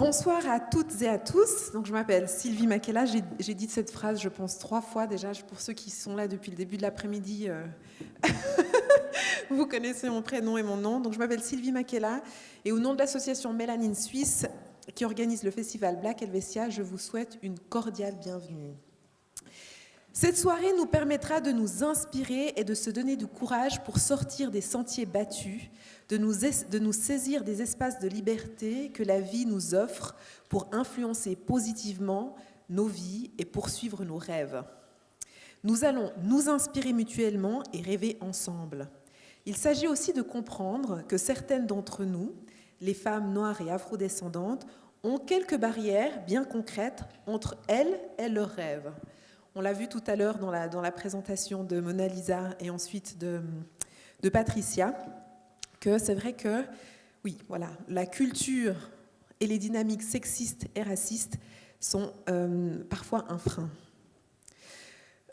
Bonsoir à toutes et à tous. Donc, je m'appelle Sylvie Makela. J'ai dit cette phrase, je pense, 3 fois déjà. Pour ceux qui sont là depuis le début de l'après-midi, vous connaissez mon prénom et mon nom. Donc, je m'appelle Sylvie Makela. Et au nom de l'association Mélanine Suisse, qui organise le festival Black Helvetia, je vous souhaite une cordiale bienvenue. Cette soirée nous permettra de nous inspirer et de se donner du courage pour sortir des sentiers battus, de nous saisir des espaces de liberté que la vie nous offre pour influencer positivement nos vies et poursuivre nos rêves. Nous allons nous inspirer mutuellement et rêver ensemble. Il s'agit aussi de comprendre que certaines d'entre nous, les femmes noires et afrodescendantes, ont quelques barrières bien concrètes entre elles et leurs rêves. On l'a vu tout à l'heure dans la présentation de Mona Lisa et ensuite de Patricia, que c'est vrai que, oui, voilà, la culture et les dynamiques sexistes et racistes sont parfois un frein.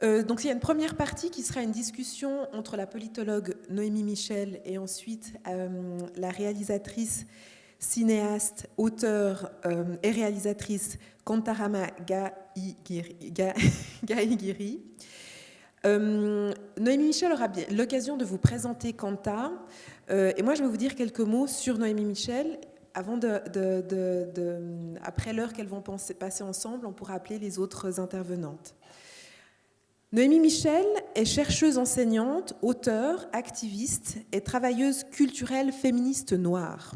Donc il y a une première partie qui sera une discussion entre la politologue Noémie Michel et ensuite la réalisatrice, cinéaste, auteure et réalisatrice Kantarama Gahigiri. Noémie Michel aura bien l'occasion de vous présenter Kanta. Et moi, je vais vous dire quelques mots sur Noémie Michel. Avant après l'heure qu'elles vont passer ensemble, on pourra appeler les autres intervenantes. Noémie Michel est chercheuse enseignante, auteure, activiste et travailleuse culturelle féministe noire.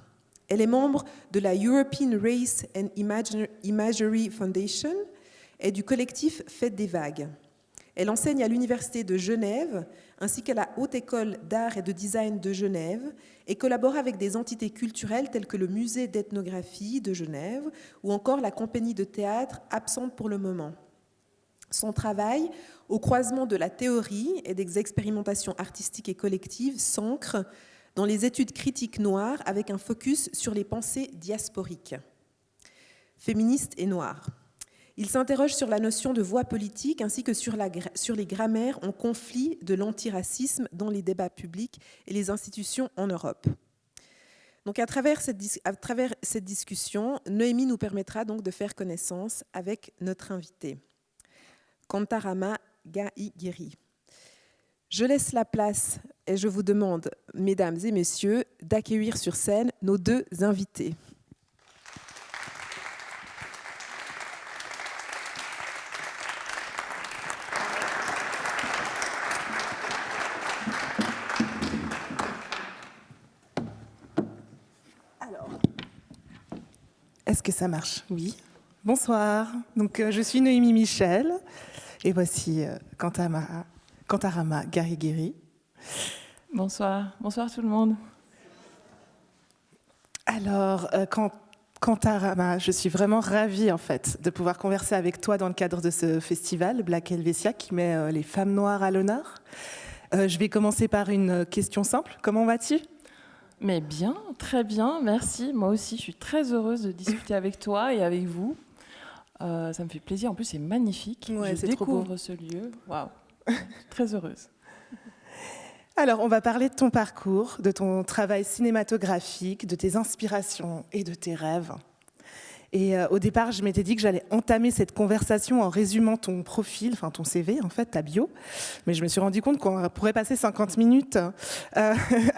Elle est membre de la European Race and Imagery Foundation et du collectif Fête des Vagues. Elle enseigne à l'Université de Genève ainsi qu'à la Haute École d'Art et de Design de Genève et collabore avec des entités culturelles telles que le Musée d'ethnographie de Genève ou encore la compagnie de théâtre absente pour le moment. Son travail, au croisement de la théorie et des expérimentations artistiques et collectives, s'ancre dans les études critiques noires avec un focus sur les pensées diasporiques, féministes et noires. Il s'interroge sur la notion de voix politique ainsi que sur les grammaires en conflit de l'antiracisme dans les débats publics et les institutions en Europe. Donc à travers cette discussion, Noémie nous permettra donc de faire connaissance avec notre invitée, Kantarama Gahigiri. Je laisse la place et je vous demande, mesdames et messieurs, d'accueillir sur scène nos deux invités. Alors, est-ce que ça marche? Oui. Bonsoir. Donc, je suis Noémie Michel et voici Kantarama Gahigiri. Bonsoir. Bonsoir tout le monde. Alors, Kantarama, je suis vraiment ravie en fait de pouvoir converser avec toi dans le cadre de ce festival Black Helvetia qui met les femmes noires à l'honneur. Je vais commencer par une question simple. Comment vas-tu? Mais bien, très bien, merci. Moi aussi, je suis très heureuse de discuter avec toi et avec vous. Ça me fait plaisir. En plus, c'est magnifique. Ouais, je découvre ce lieu. Waouh, très heureuse. Alors, on va parler de ton parcours, de ton travail cinématographique, de tes inspirations et de tes rêves. Et au départ, je m'étais dit que j'allais entamer cette conversation en résumant ton profil, enfin ton CV, en fait, ta bio. Mais je me suis rendu compte qu'on pourrait passer 50 minutes à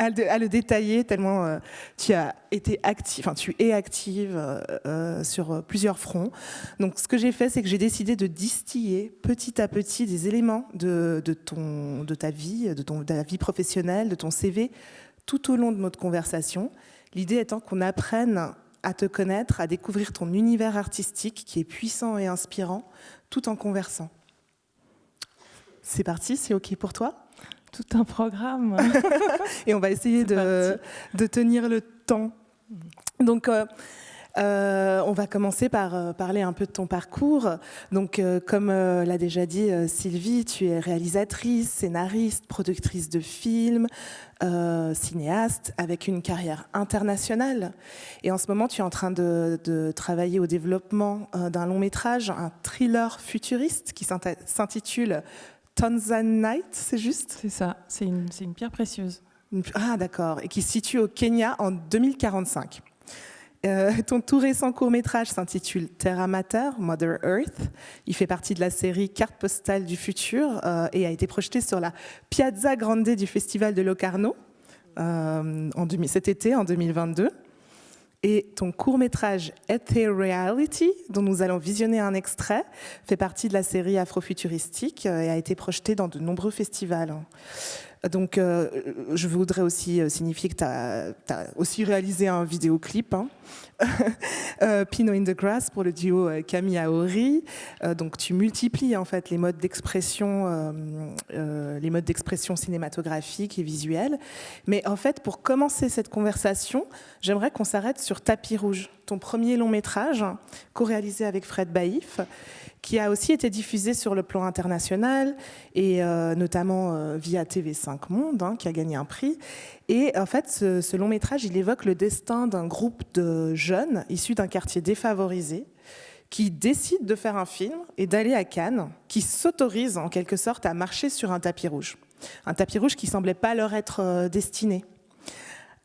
le détailler, tellement tu as été active, enfin tu es active sur plusieurs fronts. Donc, ce que j'ai fait, c'est que j'ai décidé de distiller petit à petit des éléments de ta vie, de la vie professionnelle, de ton CV, tout au long de notre conversation. L'idée étant qu'on apprenne à te connaître, à découvrir ton univers artistique qui est puissant et inspirant, tout en conversant. C'est parti, c'est OK pour toi? Tout un programme. Et on va essayer de tenir le temps. Donc, on va commencer par parler un peu de ton parcours. Donc, comme l'a déjà dit Sylvie, tu es réalisatrice, scénariste, productrice de films, cinéaste, avec une carrière internationale. Et en ce moment, tu es en train de travailler au développement d'un long métrage, un thriller futuriste qui s'intitule Tanzanite, c'est juste? C'est ça, c'est une pierre précieuse. Ah, d'accord. Et qui se situe au Kenya en 2045. Ton tout récent court-métrage s'intitule Terra Mater, Mother Earth. Il fait partie de la série Carte postale du futur et a été projeté sur la Piazza Grande du Festival de Locarno cet été, en 2022. Et ton court-métrage Ethereality, dont nous allons visionner un extrait, fait partie de la série Afrofuturistique et a été projeté dans de nombreux festivals. Donc, je voudrais aussi signifier que tu as aussi réalisé un vidéoclip, Pino in the Grass, pour le duo Camille Aori. Donc, tu multiplies en fait les modes d'expression cinématographiques et visuels. Mais en fait, pour commencer cette conversation, j'aimerais qu'on s'arrête sur Tapis Rouge, ton premier long métrage, co-réalisé avec Fred Baïf, qui a aussi été diffusé sur le plan international et notamment via TV5 Monde, qui a gagné un prix. Et en fait, ce long métrage, il évoque le destin d'un groupe de jeunes issus d'un quartier défavorisé qui décident de faire un film et d'aller à Cannes, qui s'autorisent en quelque sorte à marcher sur un tapis rouge. Un tapis rouge qui semblait pas leur être destiné.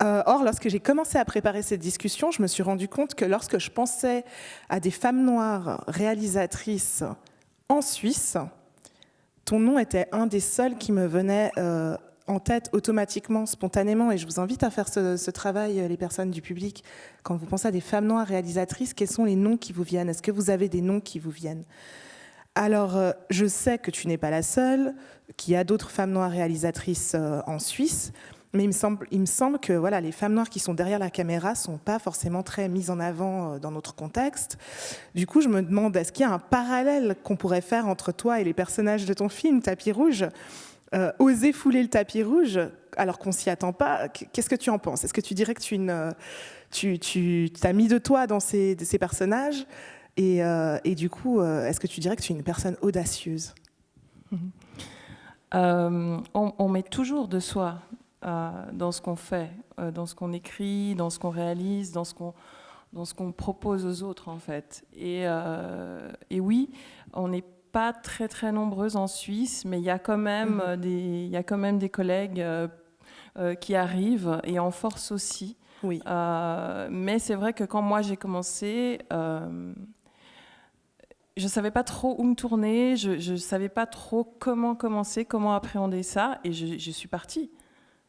Or, lorsque j'ai commencé à préparer cette discussion, je me suis rendu compte que lorsque je pensais à des femmes noires réalisatrices en Suisse, ton nom était un des seuls qui me venait en tête automatiquement, spontanément. Et je vous invite à faire ce travail, les personnes du public. Quand vous pensez à des femmes noires réalisatrices, quels sont les noms qui vous viennent ? Est-ce que vous avez des noms qui vous viennent ? Alors, je sais que tu n'es pas la seule, qu'il y a d'autres femmes noires réalisatrices en Suisse. Mais il me semble que voilà, les femmes noires qui sont derrière la caméra ne sont pas forcément très mises en avant dans notre contexte. Du coup, je me demande, est-ce qu'il y a un parallèle qu'on pourrait faire entre toi et les personnages de ton film, Tapis Rouge ? Oser fouler le tapis rouge alors qu'on ne s'y attend pas, qu'est-ce que tu en penses ? Est-ce que tu dirais que tu t'as mis de toi dans ces personnages et du coup, est-ce que tu dirais que tu es une personne audacieuse ? On met toujours de soi dans ce qu'on fait, dans ce qu'on écrit, dans ce qu'on réalise, dans ce qu'on propose aux autres, en fait. Et oui, on n'est pas très très nombreuses en Suisse, mais il y a quand même des collègues qui arrivent et en force aussi. Oui. Mais c'est vrai que quand moi j'ai commencé, je savais pas trop où me tourner, je savais pas trop comment commencer, comment appréhender ça, et je suis partie.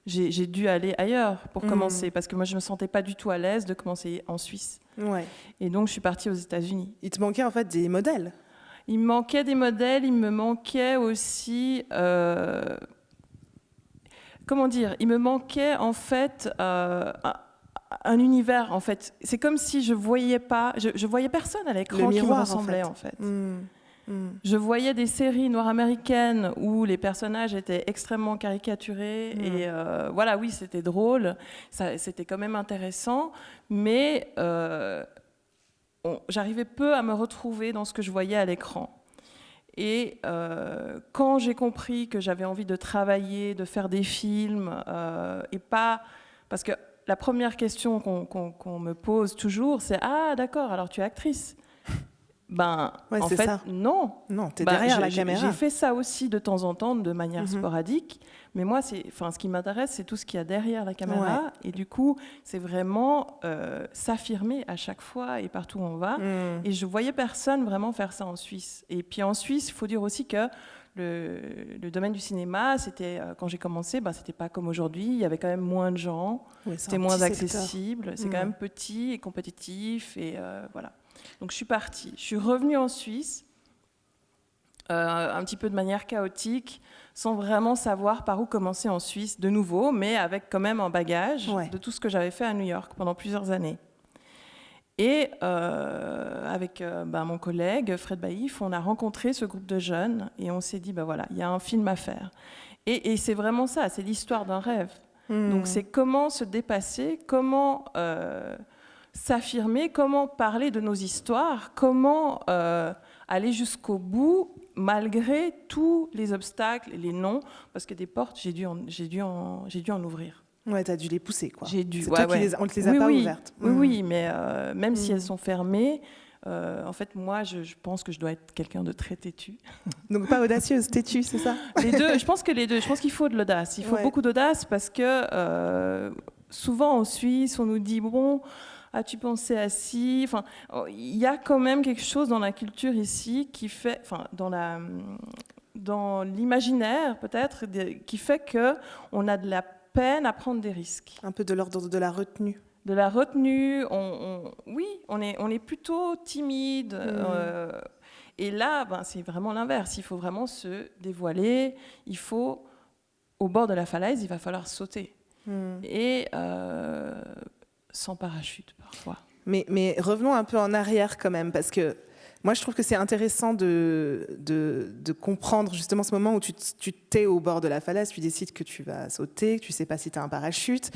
J'ai dû aller ailleurs pour commencer, parce que moi je me sentais pas du tout à l'aise de commencer en Suisse. Ouais. Et donc je suis partie aux États-Unis. Il te manquait en fait des modèles. Il me manquait des modèles, il me manquait aussi, comment dire, il me manquait en fait un univers en fait. C'est comme si je voyais pas, je voyais personne à l'écran qui me ressemblait en fait. Je voyais des séries nord-américaines où les personnages étaient extrêmement caricaturés et voilà, oui, c'était drôle, c'était quand même intéressant, mais j'arrivais peu à me retrouver dans ce que je voyais à l'écran. Et quand j'ai compris que j'avais envie de travailler, de faire des films, et pas... Parce que la première question qu'on me pose toujours, c'est « Ah, d'accord, alors tu es actrice ?» Ouais, en fait, ça. Non. Non, t'es derrière la caméra. J'ai fait ça aussi de temps en temps, de manière sporadique. Mais moi, ce qui m'intéresse, c'est tout ce qu'il y a derrière la caméra. Ouais. Et du coup, c'est vraiment s'affirmer à chaque fois et partout où on va. Et je voyais personne vraiment faire ça en Suisse. Et puis en Suisse, il faut dire aussi que le domaine du cinéma, c'était quand j'ai commencé, c'était pas comme aujourd'hui. Il y avait quand même moins de gens. Oui, c'était moins accessible. C'est quand même petit et compétitif. Et voilà. Donc je suis partie. Je suis revenue en Suisse, un petit peu de manière chaotique, sans vraiment savoir par où commencer en Suisse de nouveau, mais avec quand même un bagage de tout ce que j'avais fait à New York pendant plusieurs années. Et avec mon collègue Fred Baïf, on a rencontré ce groupe de jeunes et on s'est dit, voilà, il y a un film à faire. Et c'est vraiment ça, c'est l'histoire d'un rêve. Donc c'est comment se dépasser, comment... s'affirmer, comment parler de nos histoires, comment aller jusqu'au bout malgré tous les obstacles et les non, parce que des portes, j'ai dû en ouvrir. Ouais, t'as dû les pousser, quoi. J'ai dû. C'est toi qui on ne les a pas ouvertes. Oui, mais même si elles sont fermées, en fait, moi, je pense que je dois être quelqu'un de très têtu. Donc pas audacieuse, têtu, c'est ça ? Les deux, je pense que les deux. Je pense qu'il faut de l'audace. Il faut beaucoup d'audace parce que souvent en Suisse, on nous dit, bon, as-tu pensé à ci? Enfin, il y a quand même quelque chose dans la culture ici qui fait, enfin, dans l'imaginaire peut-être, qui fait qu'on a de la peine à prendre des risques. Un peu de l'ordre de la retenue. De la retenue, oui, on est plutôt timide. Et là, c'est vraiment l'inverse. Il faut vraiment se dévoiler. Au bord de la falaise, il va falloir sauter. Et sans parachute, parfois. Mais revenons un peu en arrière quand même, parce que moi, je trouve que c'est intéressant de comprendre justement ce moment où tu t'es au bord de la falaise, tu décides que tu vas sauter, que tu ne sais pas si tu as un parachute.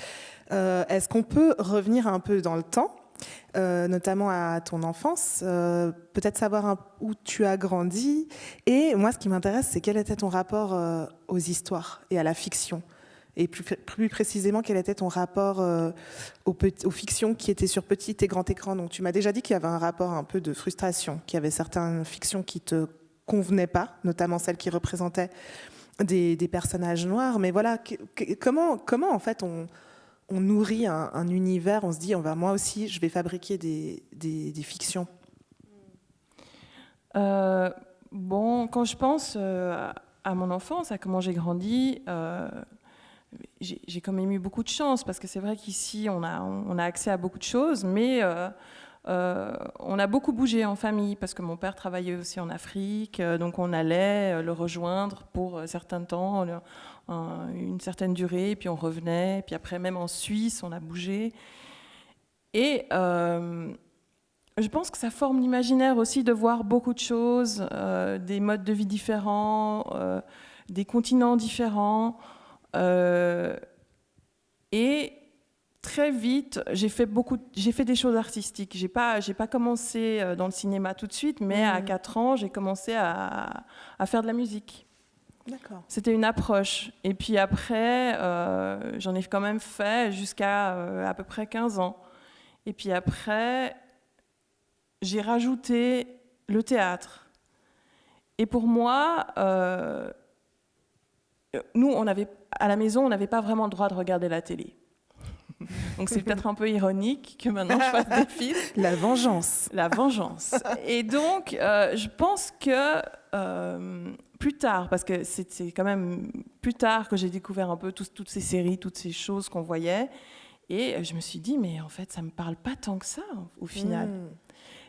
Est-ce qu'on peut revenir un peu dans le temps, notamment à ton enfance, peut-être savoir où tu as grandi? Et moi, ce qui m'intéresse, c'est quel était ton rapport aux histoires et à la fiction? Et plus précisément, quel était ton rapport aux fictions qui étaient sur petit et grand écran? Donc, tu m'as déjà dit qu'il y avait un rapport un peu de frustration, qu'il y avait certaines fictions qui ne te convenaient pas, notamment celles qui représentaient des personnages noirs. Mais voilà, comment en fait, on nourrit un univers? On se dit, moi aussi, je vais fabriquer des fictions. Quand je pense à mon enfance, à comment j'ai grandi... j'ai quand même eu beaucoup de chance, parce que c'est vrai qu'ici, on a accès à beaucoup de choses, mais on a beaucoup bougé en famille, parce que mon père travaillait aussi en Afrique, donc on allait le rejoindre pour un certain temps, une certaine durée, puis on revenait, puis après même en Suisse, on a bougé. Et je pense que ça forme l'imaginaire aussi de voir beaucoup de choses, des modes de vie différents, des continents différents. Et très vite, j'ai fait des choses artistiques. J'ai pas commencé dans le cinéma tout de suite, mais à 4 ans, j'ai commencé à faire de la musique. D'accord. C'était une approche. Et puis après, j'en ai quand même fait jusqu'à à peu près 15 ans. Et puis après, j'ai rajouté le théâtre. Et pour moi, nous, à la maison, on n'avait pas vraiment le droit de regarder la télé. Donc c'est peut-être un peu ironique que maintenant je fasse des films. La vengeance. La vengeance. Et donc, je pense que plus tard, parce que c'est quand même plus tard que j'ai découvert un peu toutes ces séries, toutes ces choses qu'on voyait, et je me suis dit, mais en fait, ça ne me parle pas tant que ça, au final.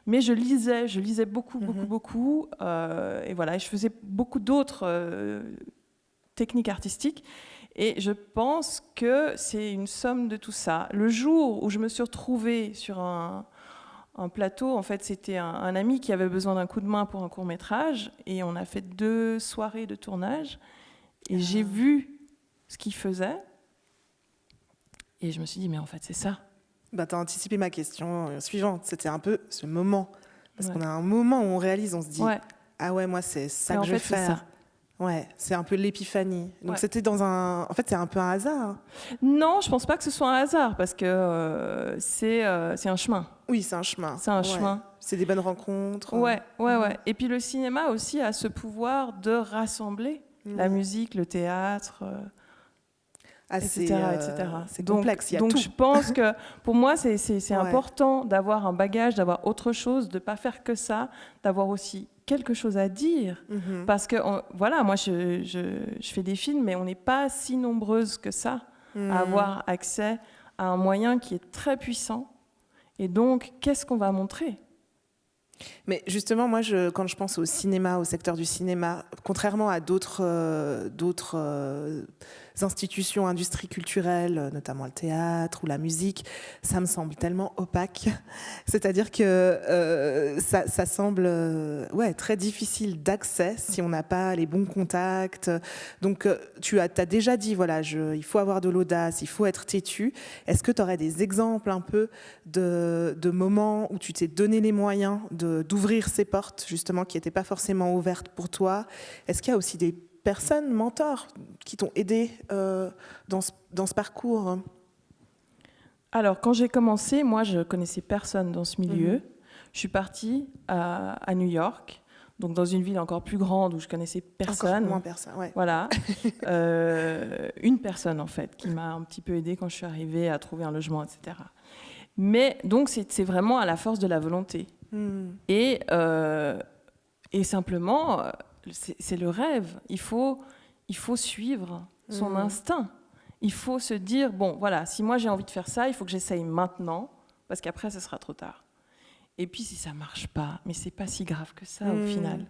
Mais je lisais beaucoup, beaucoup, et voilà, et je faisais beaucoup d'autres techniques artistiques. Et je pense que c'est une somme de tout ça. Le jour où je me suis retrouvée sur un plateau, en fait, c'était un ami qui avait besoin d'un coup de main pour un court-métrage, et on a fait 2 soirées de tournage, et j'ai vu ce qu'il faisait, et je me suis dit, mais en fait, c'est ça. Bah, tu as anticipé ma question suivante. C'était un peu ce moment. Parce qu'on a un moment où on réalise, on se dit, ah ouais, moi, c'est ça que je vais faire. Ouais, c'est un peu l'épiphanie. Donc c'était en fait, c'est un peu un hasard. Non, je pense pas que ce soit un hasard, parce que c'est un chemin. Oui, c'est un chemin. C'est un chemin. C'est des bonnes rencontres. Ouais. Et puis le cinéma aussi a ce pouvoir de rassembler la musique, le théâtre, etc. C'est complexe, il y a donc tout. Je pense que pour moi, c'est important d'avoir un bagage, d'avoir autre chose, de ne pas faire que ça, d'avoir aussi quelque chose à dire, parce que voilà, moi je fais des films, mais on n'est pas si nombreuses que ça à avoir accès à un moyen qui est très puissant. Et donc, qu'est-ce qu'on va montrer ? Mais justement, moi, quand je pense au cinéma, au secteur du cinéma, contrairement à d'autres institutions, industries culturelles, notamment le théâtre ou la musique, ça me semble tellement opaque. C'est-à-dire que ça semble très difficile d'accès si on n'a pas les bons contacts. Donc, tu as déjà dit, voilà, il faut avoir de l'audace, il faut être têtu. Est-ce que tu aurais des exemples un peu de moments où tu t'es donné les moyens d'ouvrir ces portes, justement, qui n'étaient pas forcément ouvertes pour toi? Est-ce qu'il y a aussi des personnes, mentors, qui t'ont aidé dans ce parcours? Alors, quand j'ai commencé, moi, je connaissais personne dans ce milieu. Je suis partie à New York donc dans une ville encore plus grande où je connaissais personne. Encore moins personne, ouais. Voilà. Une personne, en fait, qui m'a un petit peu aidée quand je suis arrivée à trouver un logement, etc. Mais donc, c'est vraiment à la force de la volonté. Et simplement, c'est le rêve. Il faut suivre son instinct. Il faut se dire, bon, voilà, si moi j'ai envie de faire ça, il faut que j'essaye maintenant, parce qu'après, ce sera trop tard. Et puis, si ça ne marche pas, mais ce n'est pas si grave que ça, au final.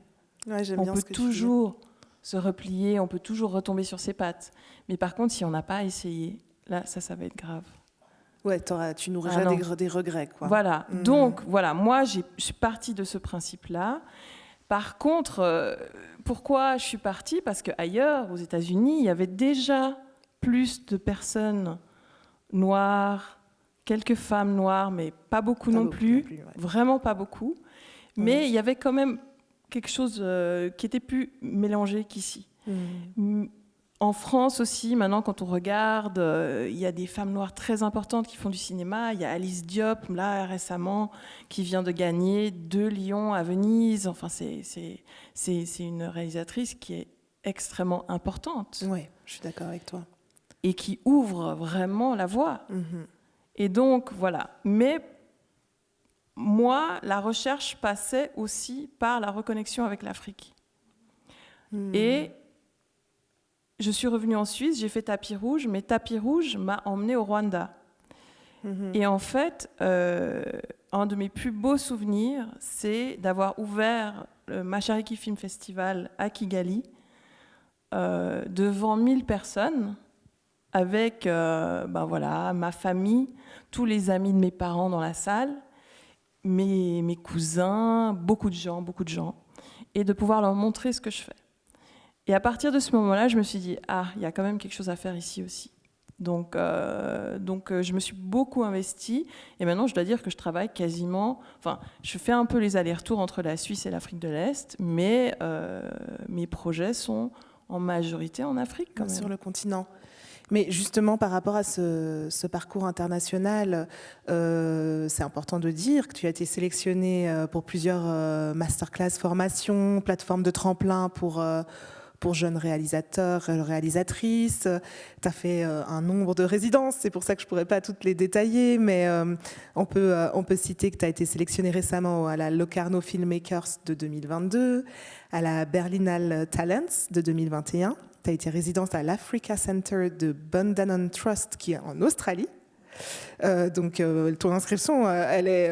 Ouais, j'aime on bien peut ce que toujours se replier, on peut toujours retomber sur ses pattes. Mais par contre, si on n'a pas essayé, là, ça va être grave. Ouais, tu nourrirais des regrets, quoi. Voilà. Donc, voilà, moi, je suis partie de ce principe-là. Par contre, pourquoi je suis partie ? Parce qu'ailleurs, aux États-Unis, il y avait déjà plus de personnes noires, quelques femmes noires, mais pas beaucoup non plus, ouais. Vraiment pas beaucoup. Mais il y avait quand même quelque chose qui était plus mélangé qu'ici. En France aussi, maintenant, quand on regarde, il y a des femmes noires très importantes qui font du cinéma. Il y a Alice Diop, là, récemment, qui vient de gagner 2 Lions à Venise. Enfin, c'est une réalisatrice qui est extrêmement importante. Oui, je suis d'accord avec toi. Et qui ouvre vraiment la voie. Et donc, voilà. Mais moi, la recherche passait aussi par la reconnexion avec l'Afrique. Et je suis revenue en Suisse, j'ai fait Tapis Rouge, mais Tapis Rouge m'a emmenée au Rwanda. Et en fait, un de mes plus beaux souvenirs, c'est d'avoir ouvert le Mashariki Film Festival à Kigali devant 1000 personnes, avec ma famille, tous les amis de mes parents dans la salle, mes cousins, beaucoup de gens, et de pouvoir leur montrer ce que je fais. Et à partir de ce moment-là, je me suis dit, il y a quand même quelque chose à faire ici aussi. Donc, je me suis beaucoup investie, et maintenant je dois dire que je travaille quasiment, je fais un peu les allers-retours entre la Suisse et l'Afrique de l'Est, mais mes projets sont en majorité en Afrique quand même. Sur le continent. Mais justement, par rapport à ce parcours international, c'est important de dire que tu as été sélectionnée pour plusieurs masterclass, formations, plateformes de tremplin pour jeunes réalisateurs, réalisatrices. Tu as fait un nombre de résidences, c'est pour ça que je ne pourrais pas toutes les détailler, mais on peut citer que tu as été sélectionnée récemment à la Locarno Filmmakers de 2022, à la Berlinale Talents de 2021. Tu as été résidente à l'Africa Center de Bundanon Trust, qui est en Australie. Donc, ton inscription, elle est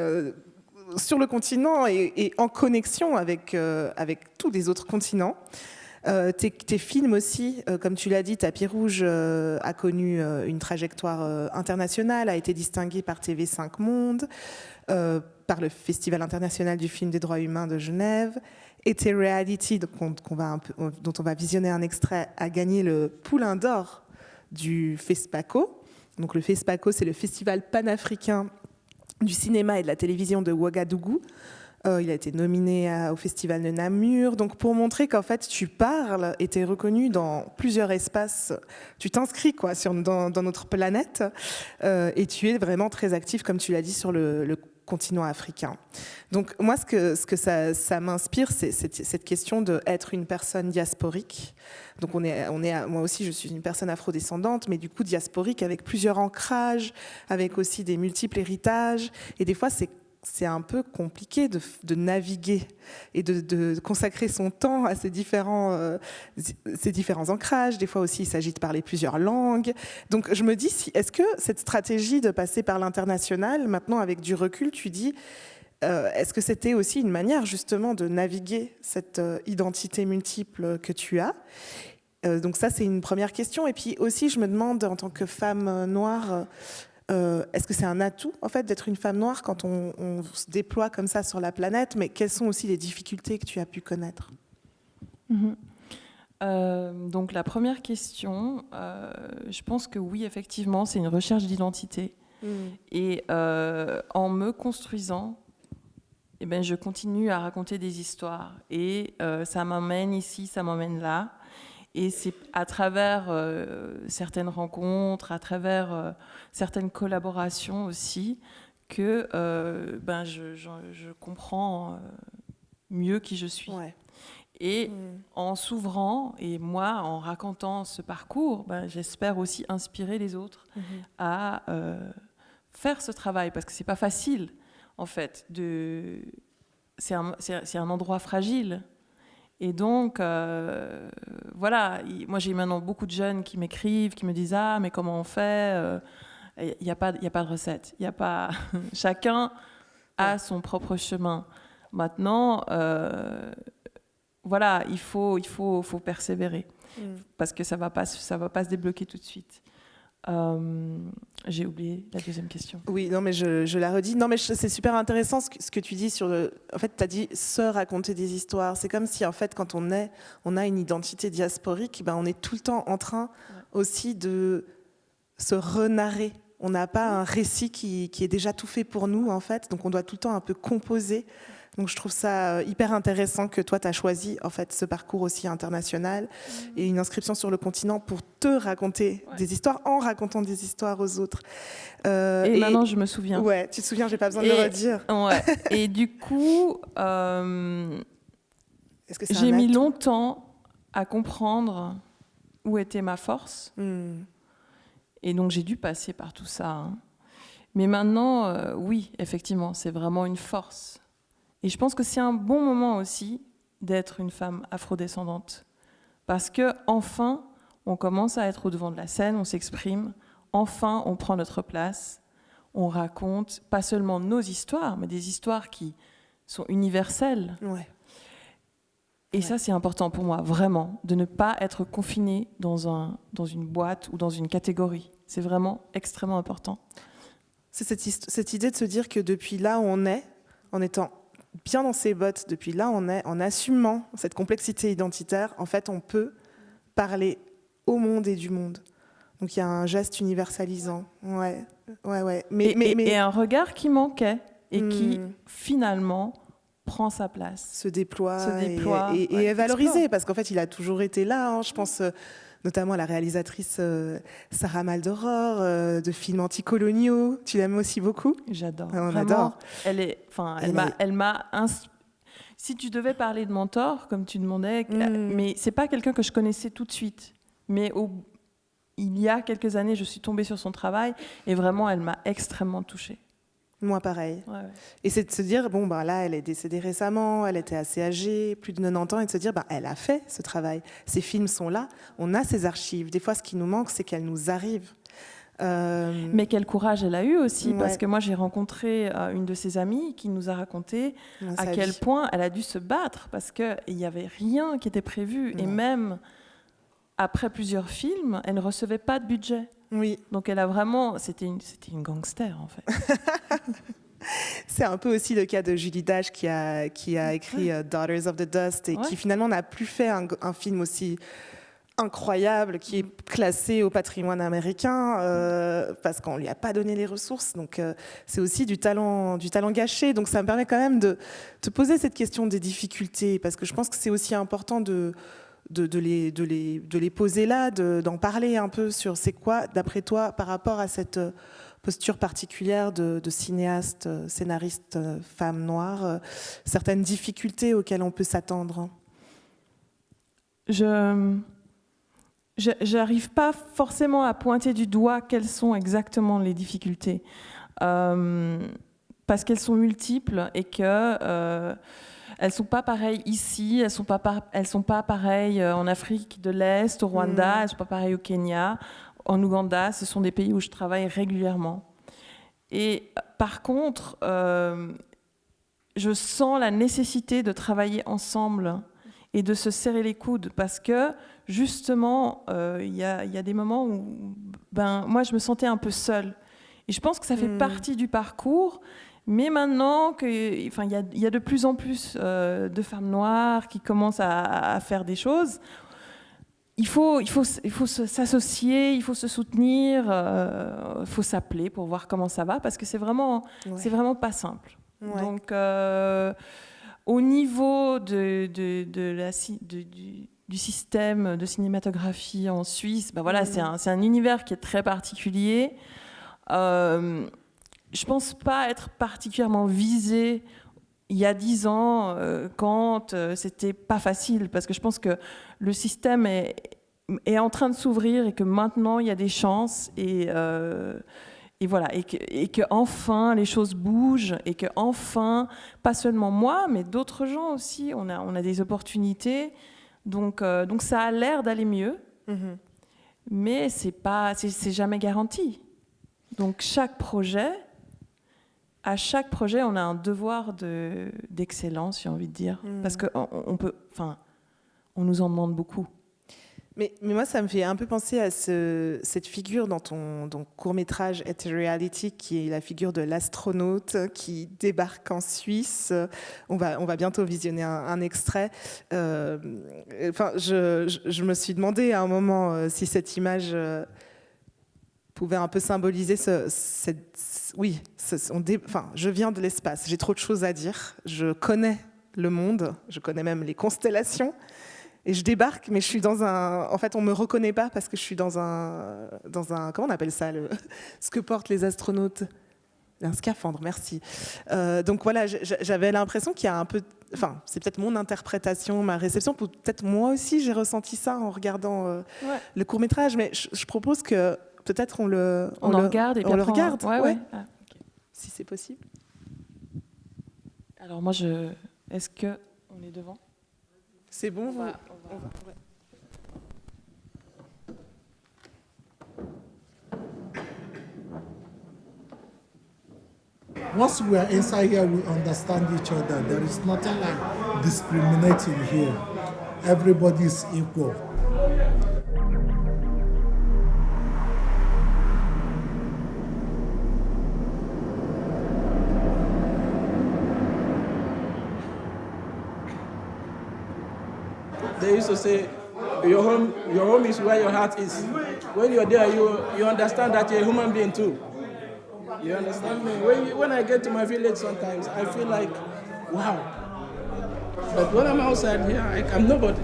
sur le continent et en connexion avec tous les autres continents. Tes films aussi, comme tu l'as dit, Tapis Rouge a connu une trajectoire internationale, a été distingué par TV5 Monde, par le Festival international du film des droits humains de Genève. Et Reality, dont on va visionner un extrait, a gagné le Poulain d'Or du FESPACO. Donc le FESPACO, c'est le Festival panafricain du cinéma et de la télévision de Ouagadougou. Il a été nominé au Festival de Namur. Donc pour montrer qu'en fait tu parles et tu es reconnu dans plusieurs espaces, tu t'inscris dans notre planète et tu es vraiment très actif, comme tu l'as dit, sur le continent africain. Donc moi, ce que ça m'inspire, c'est cette question d'être une personne diasporique. Donc moi aussi, je suis une personne afrodescendante, mais du coup diasporique, avec plusieurs ancrages, avec aussi des multiples héritages. Et des fois, c'est un peu compliqué de naviguer et de consacrer son temps à ces différents ancrages. Des fois aussi, il s'agit de parler plusieurs langues. Donc je me dis, est-ce que cette stratégie de passer par l'international, maintenant avec du recul, tu dis, est-ce que c'était aussi une manière justement de naviguer cette identité multiple que tu as ? Donc ça, c'est une première question. Et puis aussi, je me demande, en tant que femme noire, est-ce que c'est un atout en fait d'être une femme noire quand on se déploie comme ça sur la planète, mais quelles sont aussi les difficultés que tu as pu connaître ? Donc la première question, je pense que oui, effectivement, c'est une recherche d'identité. Et en me construisant, je continue à raconter des histoires. Et ça m'emmène ici, ça m'emmène là. Et c'est à travers certaines rencontres, à travers certaines collaborations aussi, que je comprends mieux qui je suis. Ouais. Et en s'ouvrant, et moi, en racontant ce parcours, j'espère aussi inspirer les autres à faire ce travail, parce que c'est pas facile, en fait. C'est un endroit fragile. Et donc, voilà, moi j'ai maintenant beaucoup de jeunes qui m'écrivent, qui me disent « Ah, mais comment on fait ?» Il n'y a pas de recette. Il y a pas... Chacun a son propre chemin. Maintenant, voilà, il faut persévérer parce que ça va pas se débloquer tout de suite. J'ai oublié la deuxième question. Oui, non, mais je la redis. Non, mais c'est super intéressant ce que tu dis sur le. En fait, tu as dit se raconter des histoires. C'est comme si, en fait, quand on a une identité diasporique, on est tout le temps en train aussi de se renarrer. On n'a pas un récit qui est déjà tout fait pour nous, en fait. Donc, on doit tout le temps un peu composer. Donc, je trouve ça hyper intéressant que toi, tu as choisi en fait, ce parcours aussi international et une inscription sur le continent pour te raconter des histoires en racontant des histoires aux autres. Et maintenant, je me souviens. Ouais, tu te souviens, j'ai pas besoin de le redire. Ouais. Et du coup, est-ce que j'ai mis longtemps à comprendre où était ma force. Et donc, j'ai dû passer par tout ça. Hein. Mais maintenant, oui, effectivement, c'est vraiment une force. Et je pense que c'est un bon moment aussi d'être une femme afrodescendante. Parce que enfin, on commence à être au devant de la scène, on s'exprime, enfin, on prend notre place, on raconte pas seulement nos histoires, mais des histoires qui sont universelles. Ouais. Et ça, c'est important pour moi, vraiment, de ne pas être confiné dans une boîte ou dans une catégorie. C'est vraiment extrêmement important. C'est cette idée de se dire que depuis là où on est, en étant bien dans ses bottes, depuis là on est, en assumant cette complexité identitaire, en fait, on peut parler au monde et du monde. Donc il y a un geste universalisant. Ouais. Et un regard qui manquait et qui, finalement, prend sa place. Se déploie et est valorisé, parce qu'en fait, il a toujours été là. Hein, je pense notamment à la réalisatrice Sarah Maldoror, de films anticoloniaux. Tu l'aimes aussi beaucoup ? J'adore. On Vraiment, adore. Elle m'a si tu devais parler de mentor, comme tu demandais, mais c'est pas quelqu'un que je connaissais tout de suite. Mais il y a quelques années, je suis tombée sur son travail et vraiment, elle m'a extrêmement touchée. Moi, pareil. Ouais. Et c'est de se dire, là, elle est décédée récemment, elle était assez âgée, plus de 90 ans, et de se dire, elle a fait ce travail. Ces films sont là, on a ces archives. Des fois, ce qui nous manque, c'est qu'elles nous arrivent. Mais quel courage elle a eu aussi, parce que moi, j'ai rencontré une de ses amies qui nous a raconté à quel point elle a dû se battre, parce qu'il n'y avait rien qui était prévu. Et même après plusieurs films, elle ne recevait pas de budget. Oui. Donc elle a vraiment, c'était une gangster en fait. C'est un peu aussi le cas de Julie Dash qui a écrit Daughters of the Dust et qui finalement n'a plus fait un film aussi incroyable qui est classé au patrimoine américain parce qu'on lui a pas donné les ressources. Donc c'est aussi du talent gâché. Donc ça me permet quand même de te poser cette question des difficultés, parce que je pense que c'est aussi important de les poser là, d'en parler un peu sur c'est quoi, d'après toi, par rapport à cette posture particulière de cinéaste, scénariste, femme noire, certaines difficultés auxquelles on peut s'attendre. J'arrive pas forcément à pointer du doigt quelles sont exactement les difficultés, parce qu'elles sont multiples et que elles sont pas pareilles ici, elles sont pas pareilles en Afrique de l'Est, au Rwanda, elles sont pas pareilles au Kenya, en Ouganda. Ce sont des pays où je travaille régulièrement. Et par contre, je sens la nécessité de travailler ensemble et de se serrer les coudes, parce que justement, il y a des moments où moi je me sentais un peu seule. Et je pense que ça fait partie du parcours. Mais maintenant qu'il y a de plus en plus de femmes noires qui commencent à faire des choses, il faut s'associer, il faut se soutenir, il faut s'appeler pour voir comment ça va, parce que c'est vraiment pas simple. Ouais. Donc, au niveau du système de cinématographie en Suisse, c'est un univers qui est très particulier. Je pense pas être particulièrement visée il y a 10 ans, quand c'était pas facile, parce que je pense que le système est en train de s'ouvrir et que maintenant il y a des chances et voilà, et que enfin les choses bougent et que enfin, pas seulement moi, mais d'autres gens aussi, on a des opportunités. Donc ça a l'air d'aller mieux, mais c'est jamais garanti. Donc à chaque projet, on a un devoir d'excellence, j'ai envie de dire, parce que on nous en demande beaucoup. Mais moi, ça me fait un peu penser à cette figure dans ton court-métrage Ethereality, qui est la figure de l'astronaute qui débarque en Suisse. On va bientôt visionner un extrait. Je me suis demandé à un moment si cette image pouvait un peu symboliser je viens de l'espace, j'ai trop de choses à dire, je connais le monde, je connais même les constellations. Et je débarque, mais je suis dans un... En fait, on ne me reconnaît pas parce que je suis dans un... Comment on appelle ça, ce que portent les astronautes? Un scaphandre, merci. Donc voilà, j'avais l'impression qu'il y a un peu... Enfin, c'est peut-être mon interprétation, ma réception. Peut-être moi aussi, j'ai ressenti ça en regardant le court-métrage. Mais je propose que peut-être on le regarde et puis on le regarde. Ouais. Ah, okay. Si c'est possible. Alors moi, est-ce qu'on est devant? C'est bon, on va. Once we are inside here, we understand each other. There is nothing like discriminating here. Everybody is equal. They used to say, your home is where your heart is. When you're there, you understand that you're a human being too. You understand me? When I get to my village sometimes, I feel like, wow. But when I'm outside here, I'm nobody.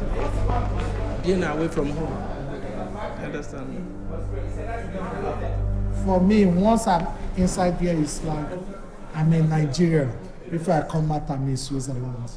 Being away from home. You understand me? For me, once I'm inside here, it's like I'm in Nigeria. If I come out, I'm in Switzerland.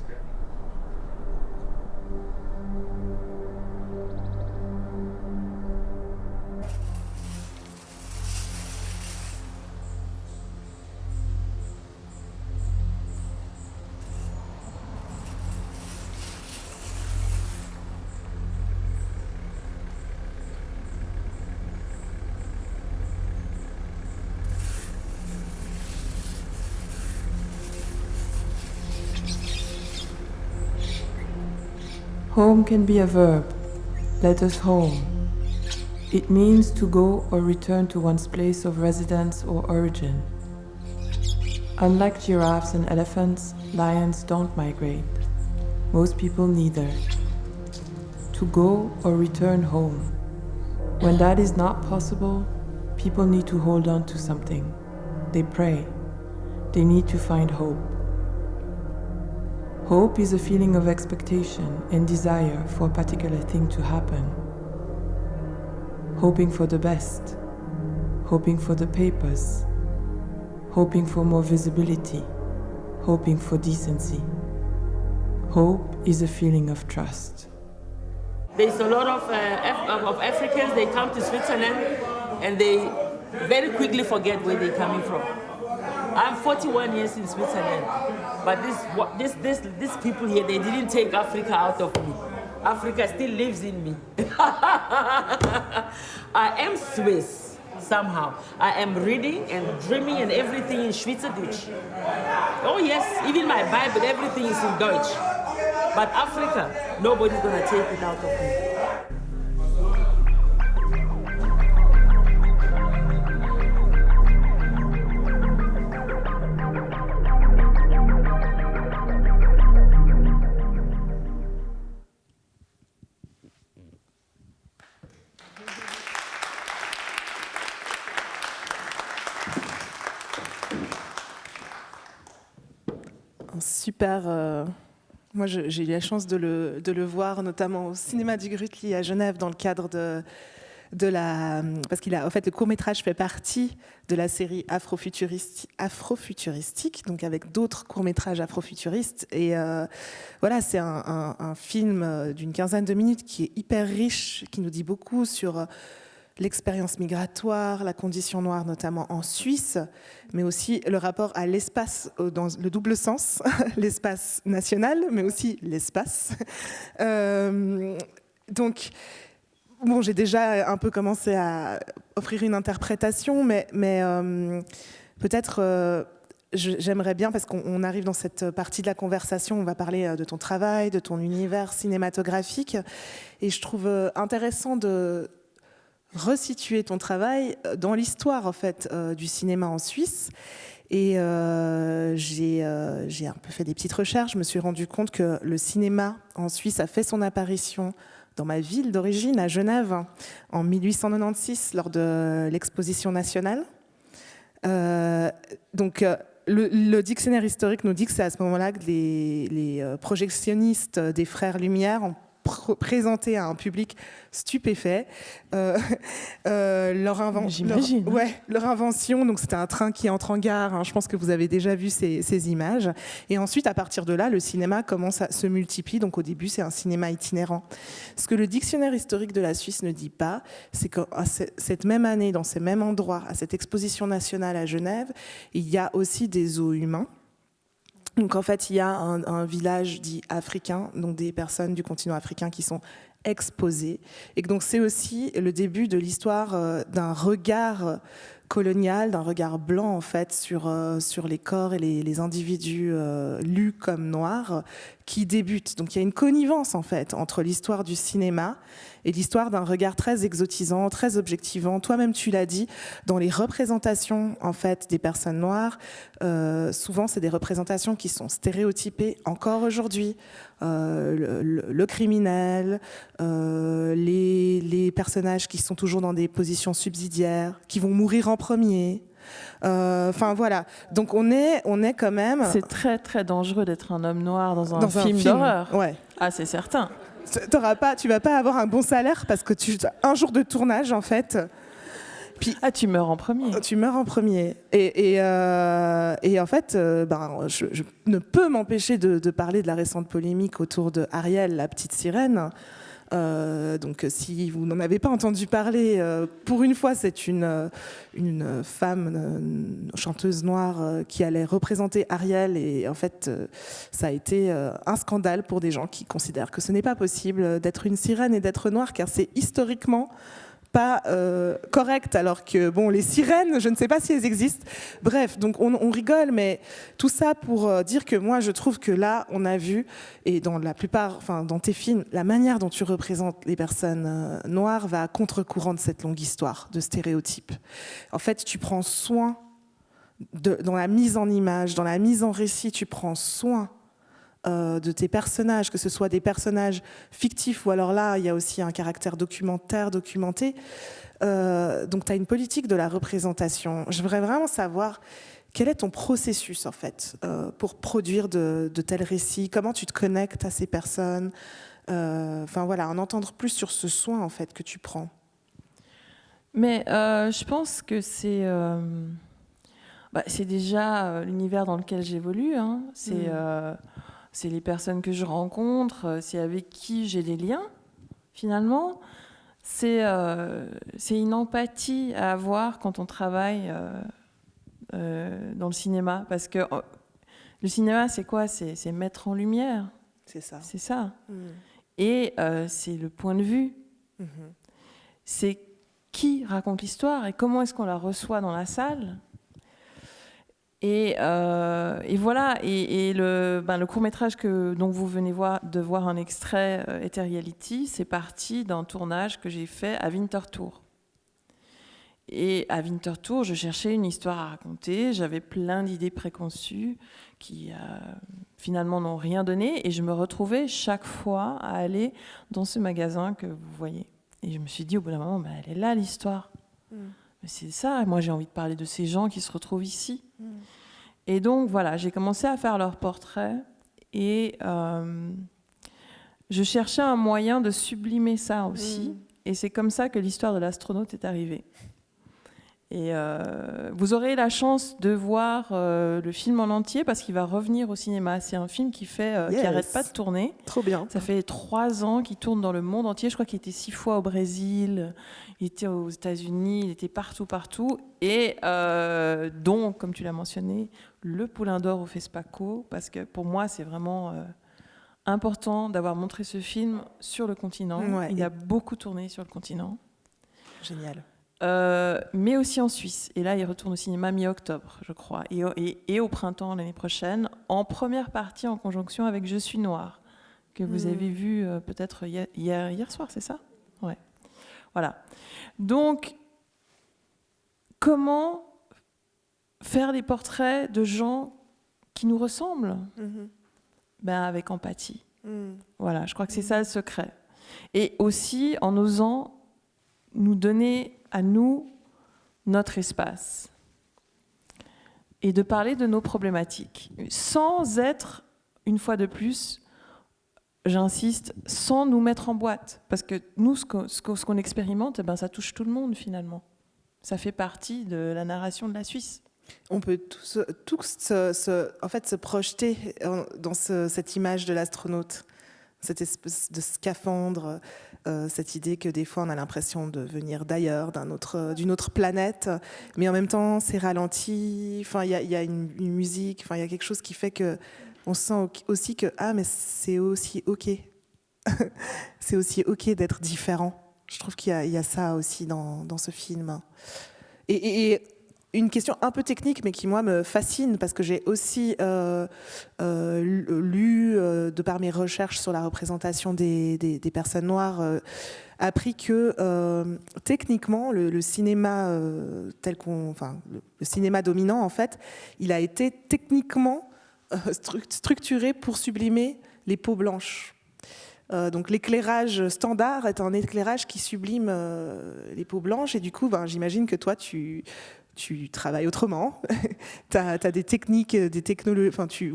Home can be a verb. Let us home. It means to go or return to one's place of residence or origin. Unlike giraffes and elephants, lions don't migrate. Most people neither. To go or return home. When that is not possible, people need to hold on to something. They pray. They need to find hope. Hope is a feeling of expectation and desire for a particular thing to happen. Hoping for the best, hoping for the papers, hoping for more visibility, hoping for decency. Hope is a feeling of trust. There's a lot of Africans, they come to Switzerland and they very quickly forget where they're coming from. I'm 41 years in Switzerland, but these people here, they didn't take Africa out of me. Africa still lives in me. I am Swiss, somehow. I am reading and dreaming and everything in Schweizerdeutsch. Oh yes, even my Bible, everything is in Deutsch. But Africa, nobody's gonna take it out of me. Super. Moi, j'ai eu la chance de le voir, notamment au cinéma du Grutli à Genève, dans le cadre parce qu'il a, en fait, le court-métrage fait partie de la série afrofuturistique, donc avec d'autres courts-métrages afrofuturistes. Et voilà, c'est un film d'une 15aine de minutes qui est hyper riche, qui nous dit beaucoup sur l'expérience migratoire, la condition noire, notamment en Suisse, mais aussi le rapport à l'espace dans le double sens, l'espace national, mais aussi l'espace. Donc, bon, j'ai déjà un peu commencé à offrir une interprétation, mais peut-être j'aimerais bien, parce qu'on arrive dans cette partie de la conversation, on va parler de ton travail, de ton univers cinématographique, et je trouve intéressant de resituer ton travail dans l'histoire en fait du cinéma en Suisse. Et j'ai un peu fait des petites recherches. Je me suis rendu compte que le cinéma en Suisse a fait son apparition dans ma ville d'origine, à Genève, en 1896, lors de l'exposition nationale. Donc, le dictionnaire historique nous dit que c'est à ce moment-là que les projectionnistes des Frères Lumière ont présenté à un public stupéfait leur invention. Donc c'était un train qui entre en gare, hein, je pense que vous avez déjà vu ces images. Et ensuite, à partir de là, le cinéma commence à se multiplier. Donc au début, c'est un cinéma itinérant. Ce que le dictionnaire historique de la Suisse ne dit pas, c'est qu'à cette même année, dans ces mêmes endroits, à cette exposition nationale à Genève, il y a aussi des zoos humains. Donc en fait, il y a un village dit africain, donc des personnes du continent africain qui sont exposées. Et donc c'est aussi le début de l'histoire d'un regard colonial, d'un regard blanc en fait sur les corps et les individus lus comme noirs qui débute. Donc il y a une connivence en fait entre l'histoire du cinéma et l'histoire d'un regard très exotisant, très objectivant. Toi-même tu l'as dit, dans les représentations en fait des personnes noires, souvent c'est des représentations qui sont stéréotypées encore aujourd'hui. Le criminel, les personnages qui sont toujours dans des positions subsidiaires, qui vont mourir en premier. Enfin voilà, donc on est quand même. C'est très très dangereux d'être un homme noir dans un film d'horreur. Ouais. Ah, c'est certain. Tu vas pas avoir un bon salaire parce que un jour de tournage en fait. Puis, tu meurs en premier. Tu meurs en premier. Et en fait, je ne peux m'empêcher de parler de la récente polémique autour de Ariel, la petite sirène. Donc si vous n'en avez pas entendu parler, pour une fois c'est une femme, chanteuse noire qui allait représenter Ariel, et en fait ça a été un scandale pour des gens qui considèrent que ce n'est pas possible d'être une sirène et d'être noire, car c'est historiquement pas correct, alors que bon, les sirènes, je ne sais pas si elles existent. Bref, donc on rigole, mais tout ça pour dire que moi je trouve que là on a vu, et dans la plupart, enfin dans tes films, la manière dont tu représentes les personnes noires va à contre-courant de cette longue histoire de stéréotypes. En fait, tu prends soin dans la mise en image, dans la mise en récit, tu prends soin de tes personnages, que ce soit des personnages fictifs ou alors là, il y a aussi un caractère documenté. Donc, tu as une politique de la représentation. Je voudrais vraiment savoir quel est ton processus, en fait, pour produire de tels récits. Comment tu te connectes à ces personnes. Enfin, voilà, en entendre plus sur ce soin, en fait, que tu prends. Mais je pense que c'est déjà l'univers dans lequel j'évolue. Hein. C'est les personnes que je rencontre, c'est avec qui j'ai des liens, finalement. C'est une empathie à avoir quand on travaille dans le cinéma. Parce que le cinéma, c'est quoi ? C'est mettre en lumière. C'est ça. C'est ça. Et c'est le point de vue. C'est qui raconte l'histoire et comment est-ce qu'on la reçoit dans la salle. Et voilà, et le court-métrage dont vous venez de voir un extrait, Ethereality, c'est parti d'un tournage que j'ai fait à Winterthur. Et à Winterthur, je cherchais une histoire à raconter, j'avais plein d'idées préconçues qui finalement n'ont rien donné, et je me retrouvais chaque fois à aller dans ce magasin que vous voyez. Et je me suis dit au bout d'un moment, elle est là l'histoire. Mais c'est ça, moi j'ai envie de parler de ces gens qui se retrouvent ici. Et donc voilà, j'ai commencé à faire leur portrait et je cherchais un moyen de sublimer ça aussi Et c'est comme ça que l'histoire de l'astronaute est arrivée. Et vous aurez la chance de voir le film en entier parce qu'il va revenir au cinéma. C'est un film qui n'arrête pas de tourner. Trop bien. Ça fait 3 ans qu'il tourne dans le monde entier. Je crois qu'il était 6 fois au Brésil, il était aux États-Unis, il était partout. Et donc, comme tu l'as mentionné, le Poulain d'Or au FESPACO, parce que pour moi, c'est vraiment important d'avoir montré ce film sur le continent. Ouais. Il a beaucoup tourné sur le continent. Génial. Mais aussi en Suisse. Et là, il retourne au cinéma mi-octobre, je crois. Et au printemps l'année prochaine, en première partie en conjonction avec Je suis noire, que vous avez vu peut-être hier soir, c'est ça ? Ouais. Voilà. Donc, comment faire des portraits de gens qui nous ressemblent ? Ben, avec empathie. Voilà, je crois que c'est ça le secret. Et aussi en osant nous donner à nous notre espace et de parler de nos problématiques sans être, une fois de plus, j'insiste, sans nous mettre en boîte. Parce que nous, ce qu'on expérimente, ben, ça touche tout le monde finalement. Ça fait partie de la narration de la Suisse. On peut tous en fait, se projeter dans cette image de l'astronaute, cette espèce de scaphandre, cette idée que des fois on a l'impression de venir d'ailleurs, d'une autre planète, mais en même temps c'est ralenti. Enfin, il y a une musique, enfin, il y a quelque chose qui fait que on sent aussi que mais c'est aussi ok, c'est aussi ok d'être différent. Je trouve qu'il y a ça aussi dans ce film. Et une question un peu technique, mais qui, moi, me fascine, parce que j'ai aussi lu, de par mes recherches sur la représentation des personnes noires, appris que, techniquement, le cinéma le cinéma dominant, en fait, il a été techniquement structuré pour sublimer les peaux blanches. Donc l'éclairage standard est un éclairage qui sublime les peaux blanches, et du coup, j'imagine que toi, tu travailles autrement. Tu as des techniques, des technologies. Enfin, tu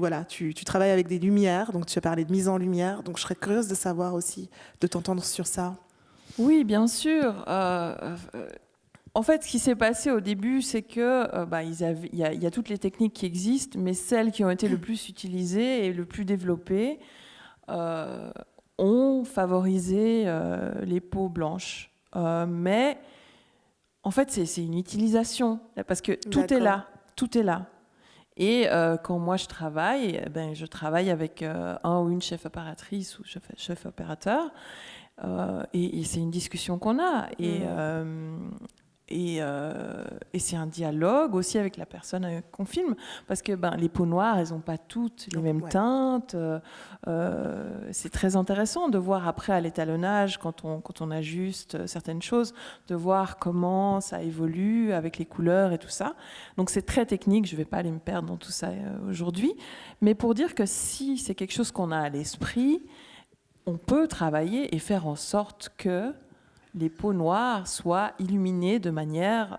travailles avec des lumières. Donc, tu as parlé de mise en lumière. Donc, je serais curieuse de savoir aussi, de t'entendre sur ça. Oui, bien sûr. En fait, ce qui s'est passé au début, c'est que il y a toutes les techniques qui existent, mais celles qui ont été le plus utilisées et le plus développées ont favorisé les peaux blanches. Mais en fait, c'est une utilisation, parce que tout est là. Et quand moi je travaille avec un ou une chef opératrice ou chef opérateur, et c'est une discussion qu'on a. Et c'est un dialogue aussi avec la personne qu'on filme, parce que les peaux noires, elles n'ont pas toutes les mêmes teintes. C'est très intéressant de voir après à l'étalonnage, quand on ajuste certaines choses, de voir comment ça évolue avec les couleurs et tout ça. Donc c'est très technique, je ne vais pas aller me perdre dans tout ça aujourd'hui, mais pour dire que si c'est quelque chose qu'on a à l'esprit, on peut travailler et faire en sorte que les peaux noires soient illuminées de manière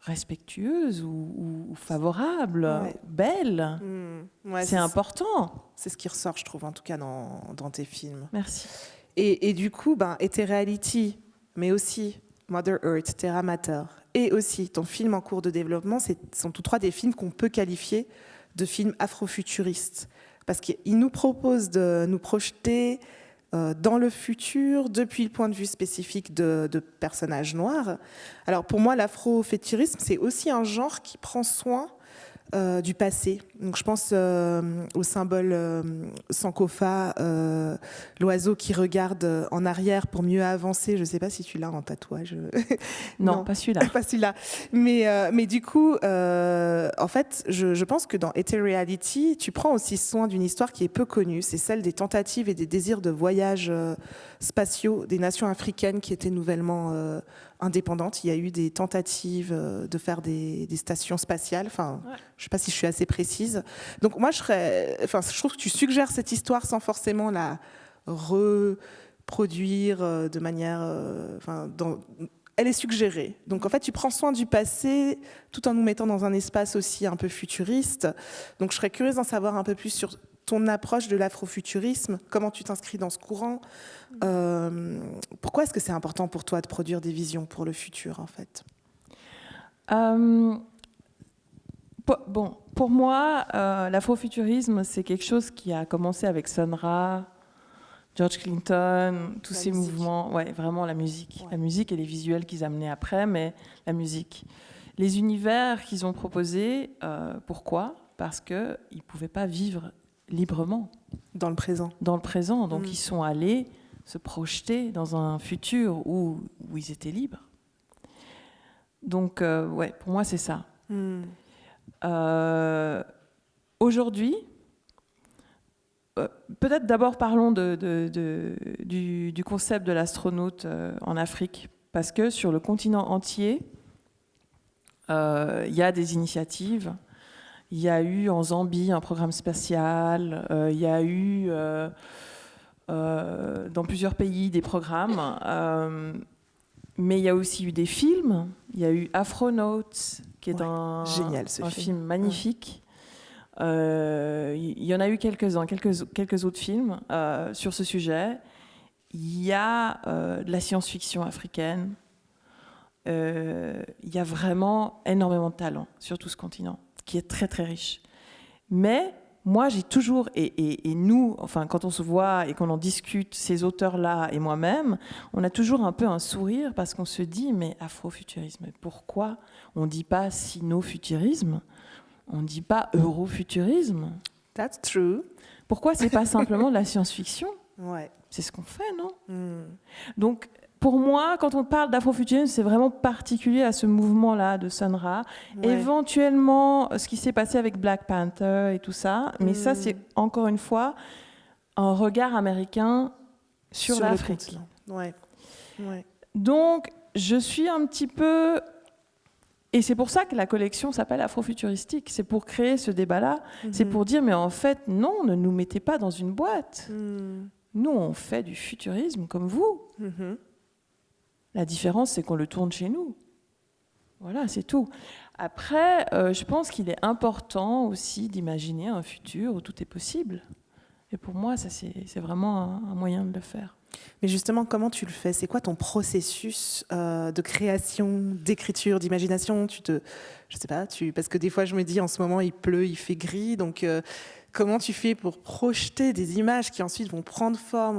respectueuse ou favorable, belle. C'est important. C'est ce qui ressort, je trouve, en tout cas dans tes films. Merci. Et du coup, Ethereality, mais aussi Mother Earth, Terra Mater, et aussi ton film en cours de développement, sont tous trois des films qu'on peut qualifier de films afrofuturistes. Parce qu'ils nous proposent de nous projeter dans le futur, depuis le point de vue spécifique de personnages noirs. Alors pour moi, l'afrofuturisme, c'est aussi un genre qui prend soin du passé. Donc je pense au symbole Sankofa, l'oiseau qui regarde en arrière pour mieux avancer. Je ne sais pas si tu l'as en tatouage. Non, pas celui-là. Pas celui-là. Mais du coup, en fait, je pense que dans Ethereality, tu prends aussi soin d'une histoire qui est peu connue. C'est celle des tentatives et des désirs de voyage spatiaux des nations africaines qui étaient nouvellement indépendantes. Il y a eu des tentatives de faire des stations spatiales. Enfin, je ne sais pas si je suis assez précise. Donc moi, je trouve que tu suggères cette histoire sans forcément la reproduire de manière... elle est suggérée. Donc en fait, tu prends soin du passé tout en nous mettant dans un espace aussi un peu futuriste. Donc je serais curieuse d'en savoir un peu plus sur ton approche de l'afrofuturisme, comment tu t'inscris dans ce courant. Pourquoi est-ce que c'est important pour toi de produire des visions pour le futur, en fait? Pour moi, l'afrofuturisme, c'est quelque chose qui a commencé avec Sun Ra, George Clinton, tous ces mouvements. Ouais, vraiment la musique. Ouais. La musique et les visuels qu'ils amenaient après, mais la musique. Les univers qu'ils ont proposés, pourquoi? Parce qu'ils ne pouvaient pas vivre librement. Dans le présent. Dans le présent. Donc ils sont allés se projeter dans un futur où ils étaient libres. Donc, ouais, pour moi, c'est ça. Aujourd'hui, peut-être d'abord parlons du concept de l'astronaute en Afrique, parce que sur le continent entier, il y a des initiatives. Il y a eu en Zambie un programme spatial, il y a eu dans plusieurs pays des programmes, mais il y a aussi eu des films. Il y a eu Afronauts, qui est un film magnifique. Il y en a eu quelques-uns, quelques autres films sur ce sujet. Il y a de la science-fiction africaine. Il y a vraiment énormément de talent sur tout ce continent, qui est très très riche. Mais moi, j'ai toujours, et nous, enfin, quand on se voit et qu'on en discute, ces auteurs-là et moi-même, on a toujours un peu un sourire parce qu'on se dit, mais afrofuturisme, pourquoi on ne dit pas sino-futurisme? On ne dit pas eurofuturisme? That's true. Pourquoi c'est pas simplement de la science-fiction? Ouais. C'est ce qu'on fait, non? Donc, pour moi, quand on parle d'afrofuturisme, c'est vraiment particulier à ce mouvement-là de Sun Ra. Ouais. Éventuellement, ce qui s'est passé avec Black Panther et tout ça, mais ça, c'est encore une fois un regard américain sur l'Afrique. Ouais. Ouais. Donc, je suis un petit peu... Et c'est pour ça que la collection s'appelle Afrofuturistique. C'est pour créer ce débat-là. C'est pour dire, mais en fait, non, ne nous mettez pas dans une boîte. Nous, on fait du futurisme comme vous. La différence, c'est qu'on le tourne chez nous. Voilà, c'est tout. Après, je pense qu'il est important aussi d'imaginer un futur où tout est possible. Et pour moi, ça, c'est vraiment un moyen de le faire. Mais justement, comment tu le fais? C'est quoi ton processus de création, d'écriture, d'imagination? Je sais pas, parce que des fois, je me dis, en ce moment, il pleut, il fait gris, donc comment tu fais pour projeter des images qui ensuite vont prendre forme,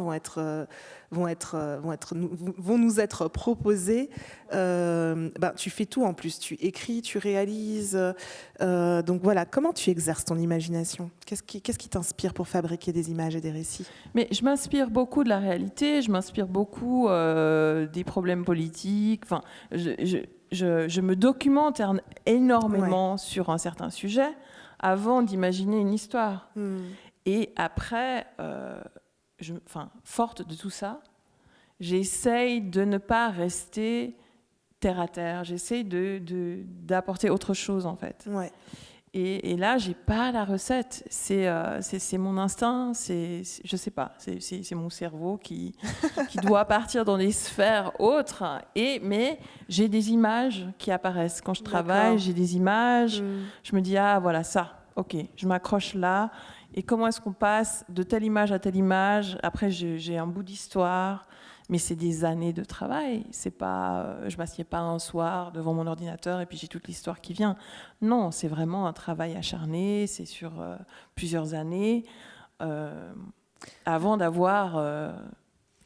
vont nous être proposées? Tu fais tout en plus. Tu écris, tu réalises. Donc voilà, comment tu exerces ton imagination? Qu'est-ce qui t'inspire pour fabriquer des images et des récits? Mais je m'inspire beaucoup de la réalité. Je m'inspire beaucoup des problèmes politiques. Enfin, je me documente énormément sur un certain sujet avant d'imaginer une histoire. Et après, forte de tout ça, j'essaye de ne pas rester terre à terre. J'essaye d'apporter autre chose, en fait. Ouais. Et là, j'ai pas la recette. C'est mon instinct. Je sais pas. C'est mon cerveau qui doit partir dans des sphères autres. Mais j'ai des images qui apparaissent quand je travaille. J'ai des images. Je me dis voilà ça. Ok, je m'accroche là. Et comment est-ce qu'on passe de telle image à telle image? Après, j'ai un bout d'histoire. Mais c'est des années de travail. C'est pas, je m'assieds pas un soir devant mon ordinateur et puis j'ai toute l'histoire qui vient. Non, c'est vraiment un travail acharné. C'est sur plusieurs années avant d'avoir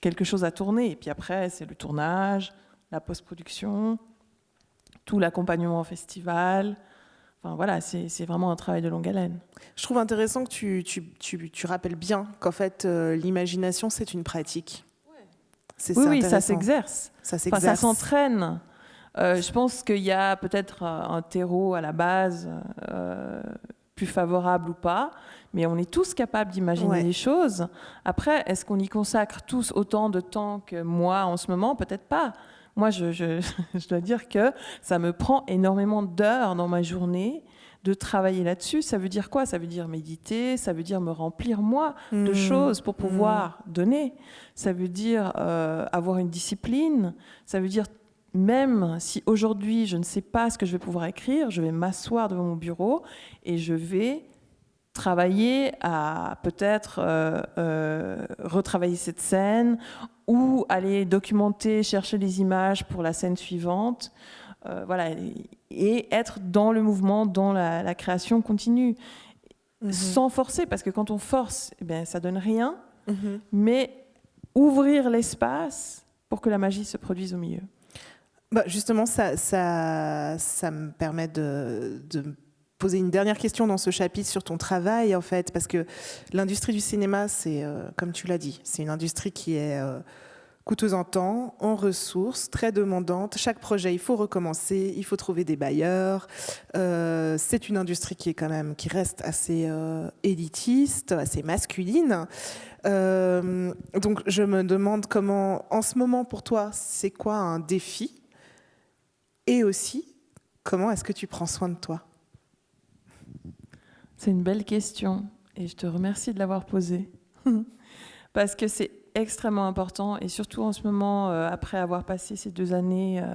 quelque chose à tourner. Et puis après, c'est le tournage, la post-production, tout l'accompagnement au festival. Enfin, voilà, c'est vraiment un travail de longue haleine. Je trouve intéressant que tu rappelles bien qu'en fait, l'imagination, c'est une pratique. Oui, ça s'exerce. Ça s'exerce. Ça s'entraîne. Je pense qu'il y a peut-être un terreau à la base plus favorable ou pas, mais on est tous capables d'imaginer les choses. Après, est-ce qu'on y consacre tous autant de temps que moi en ce moment? Peut-être pas. Moi, je dois dire que ça me prend énormément d'heures dans ma journée de travailler là-dessus. Ça veut dire quoi? Ça veut dire méditer, ça veut dire me remplir moi de choses pour pouvoir donner. Ça veut dire avoir une discipline. Ça veut dire même si aujourd'hui je ne sais pas ce que je vais pouvoir écrire, je vais m'asseoir devant mon bureau et je vais travailler à peut-être retravailler cette scène ou aller documenter, chercher les images pour la scène suivante, voilà, et être dans le mouvement, dans la création continue, sans forcer, parce que quand on force, eh bien, ça donne rien, mais ouvrir l'espace pour que la magie se produise au milieu. Bah justement, ça me permet de poser une dernière question dans ce chapitre sur ton travail, en fait, parce que l'industrie du cinéma, c'est, comme tu l'as dit, c'est une industrie qui est coûteuse en temps, en ressources, très demandante. Chaque projet, il faut recommencer, il faut trouver des bailleurs. C'est une industrie qui reste assez élitiste, assez masculine. Donc, je me demande comment, en ce moment, pour toi, c'est quoi un défi ? Et aussi, comment est-ce que tu prends soin de toi ? C'est une belle question et je te remercie de l'avoir posée parce que c'est extrêmement important et surtout en ce moment, après avoir passé ces 2 années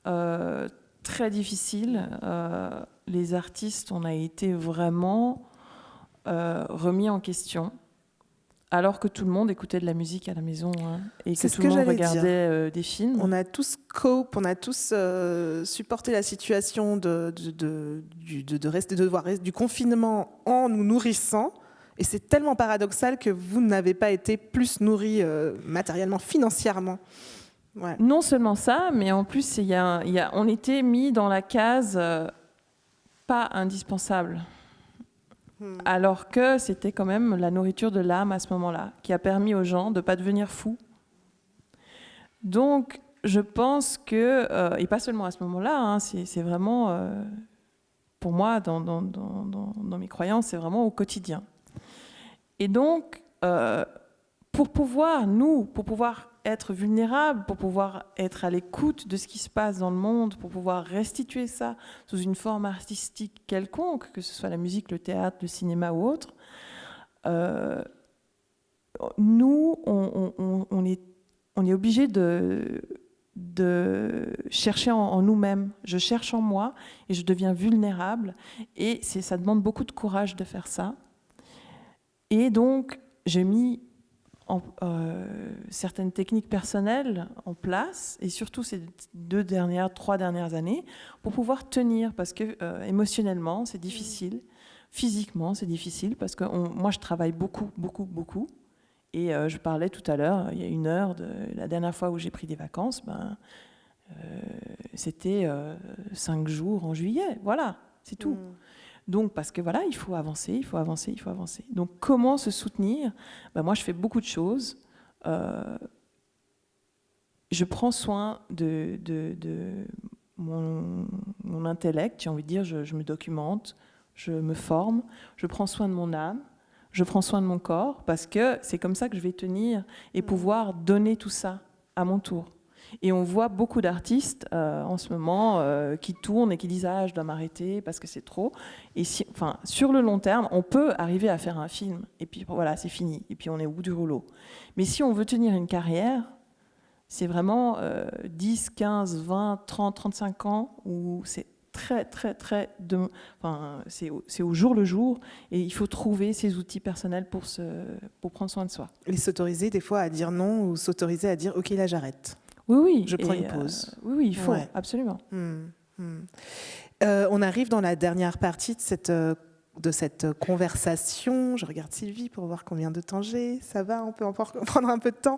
très difficiles, les artistes, on a été vraiment remis en question alors que tout le monde écoutait de la musique à la maison et que tout le monde regardait des films. On a tous on a tous supporté la situation du confinement en nous nourrissant. Et c'est tellement paradoxal que vous n'avez pas été plus nourris matériellement, financièrement. Ouais. Non seulement ça, mais en plus, on était mis dans la case pas indispensable. Alors que c'était quand même la nourriture de l'âme à ce moment-là, qui a permis aux gens de ne pas devenir fous. Donc, je pense que, et pas seulement à ce moment-là, c'est vraiment, pour moi, dans mes croyances, c'est vraiment au quotidien. Et donc, pour pouvoir être vulnérables, pour pouvoir être à l'écoute de ce qui se passe dans le monde, pour pouvoir restituer ça sous une forme artistique quelconque, que ce soit la musique, le théâtre, le cinéma ou autre, nous, on est obligés de chercher en nous-mêmes. Je cherche en moi et je deviens vulnérable. Et ça demande beaucoup de courage de faire ça. Et donc, j'ai mis certaines techniques personnelles en place, et surtout ces 3 dernières années, pour pouvoir tenir, parce que émotionnellement, c'est difficile, physiquement, c'est difficile, parce que moi, je travaille beaucoup, et je parlais tout à l'heure, il y a 1 heure, de la dernière fois où j'ai pris des vacances, c'était 5 jours en juillet, voilà, c'est tout. Donc, parce que voilà, il faut avancer. Donc, comment se soutenir ? Moi, je fais beaucoup de choses. Je prends soin de mon intellect, j'ai envie de dire, je me documente, je me forme, je prends soin de mon âme, je prends soin de mon corps, parce que c'est comme ça que je vais tenir et pouvoir donner tout ça à mon tour. Et on voit beaucoup d'artistes en ce moment qui tournent et qui disent « Ah, je dois m'arrêter parce que c'est trop ». Et sur le long terme, on peut arriver à faire un film. Et puis voilà, c'est fini. Et puis on est au bout du rouleau. Mais si on veut tenir une carrière, c'est vraiment 10, 15, 20, 30, 35 ans où c'est très... c'est au jour le jour. Et il faut trouver ses outils personnels pour prendre soin de soi. Et s'autoriser des fois à dire non ou s'autoriser à dire « Ok, là, j'arrête ». Oui. Je prends une pause. Oui, il faut, absolument. On arrive dans la dernière partie de cette conversation. Je regarde Sylvie pour voir combien de temps j'ai. Ça va, on peut encore prendre un peu de temps.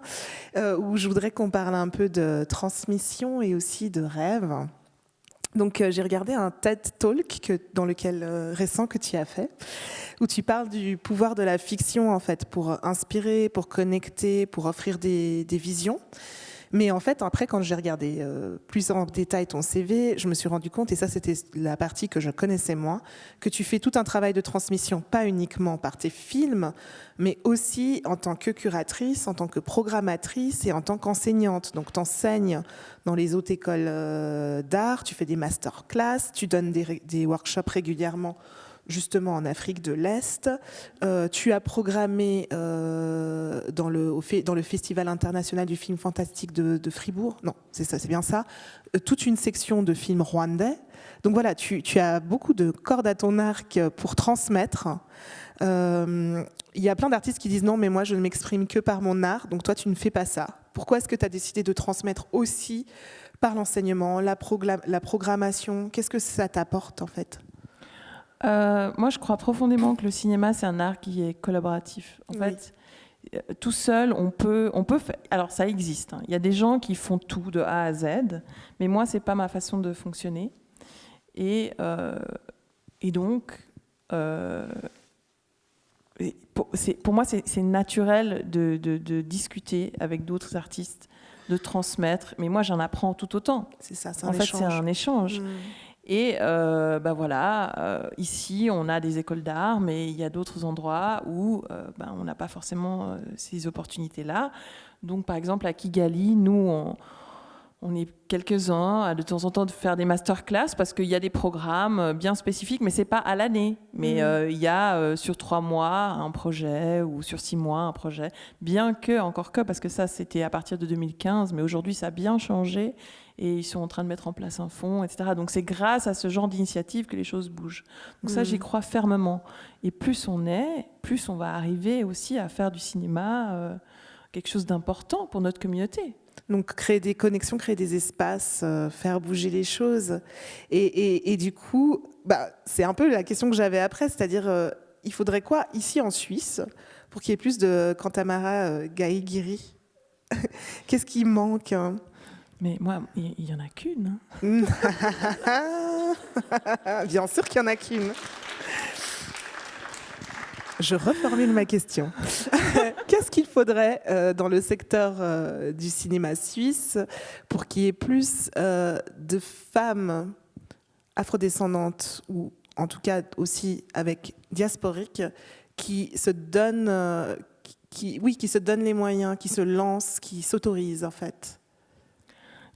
Où je voudrais qu'on parle un peu de transmission et aussi de rêve. Donc, j'ai regardé un TED Talk récent que tu as fait, où tu parles du pouvoir de la fiction, en fait, pour inspirer, pour connecter, pour offrir des visions. Mais en fait, après, quand j'ai regardé plus en détail ton CV, je me suis rendu compte, et ça c'était la partie que je connaissais moins, que tu fais tout un travail de transmission, pas uniquement par tes films, mais aussi en tant que curatrice, en tant que programmatrice et en tant qu'enseignante. Donc tu enseignes dans les hautes écoles d'art, tu fais des masterclass, tu donnes des workshops régulièrement justement en Afrique de l'Est. Tu as programmé dans le Festival international du film fantastique de Fribourg, non, c'est ça, c'est bien ça, toute une section de films rwandais. Donc voilà, tu as beaucoup de cordes à ton arc pour transmettre. Il y a plein d'artistes qui disent non, mais moi je ne m'exprime que par mon art, donc toi tu ne fais pas ça. Pourquoi est-ce que tu as décidé de transmettre aussi par l'enseignement, la programmation? Qu'est-ce que ça t'apporte en fait? Moi je crois profondément que le cinéma c'est un art qui est collaboratif. En fait, tout seul on peut faire... Alors ça existe, hein. Il y a des gens qui font tout de A à Z, mais moi c'est pas ma façon de fonctionner. Et donc... pour moi, c'est naturel de discuter avec d'autres artistes, de transmettre. Mais moi, j'en apprends tout autant. C'est ça, c'est un échange. En fait, c'est un échange. Et ici, on a des écoles d'art, mais il y a d'autres endroits où on n'a pas forcément ces opportunités-là. Donc, par exemple, à Kigali, nous, on est quelques-uns de temps en temps de faire des masterclass parce qu'il y a des programmes bien spécifiques, mais c'est pas à l'année. Mais il y a sur 3 mois un projet ou sur 6 mois un projet. Parce que ça c'était à partir de 2015, mais aujourd'hui ça a bien changé et ils sont en train de mettre en place un fonds, etc. Donc c'est grâce à ce genre d'initiative que les choses bougent. Donc ça j'y crois fermement. Et plus on va arriver aussi à faire du cinéma quelque chose d'important pour notre communauté. Donc créer des connexions, créer des espaces, faire bouger les choses. Et du coup, c'est un peu la question que j'avais après, c'est-à-dire il faudrait quoi ici en Suisse pour qu'il y ait plus de Kantamara Gaïgiri? Qu'est-ce qui manque, hein? Mais moi, il n'y en a qu'une. Bien sûr qu'il n'y en a qu'une. Je reformule ma question. Qu'est-ce qu'il faudrait dans le secteur du cinéma suisse pour qu'il y ait plus de femmes afrodescendantes ou en tout cas aussi avec diasporiques qui se donnent, qui se donnent les moyens, qui se lancent, qui s'autorisent en fait?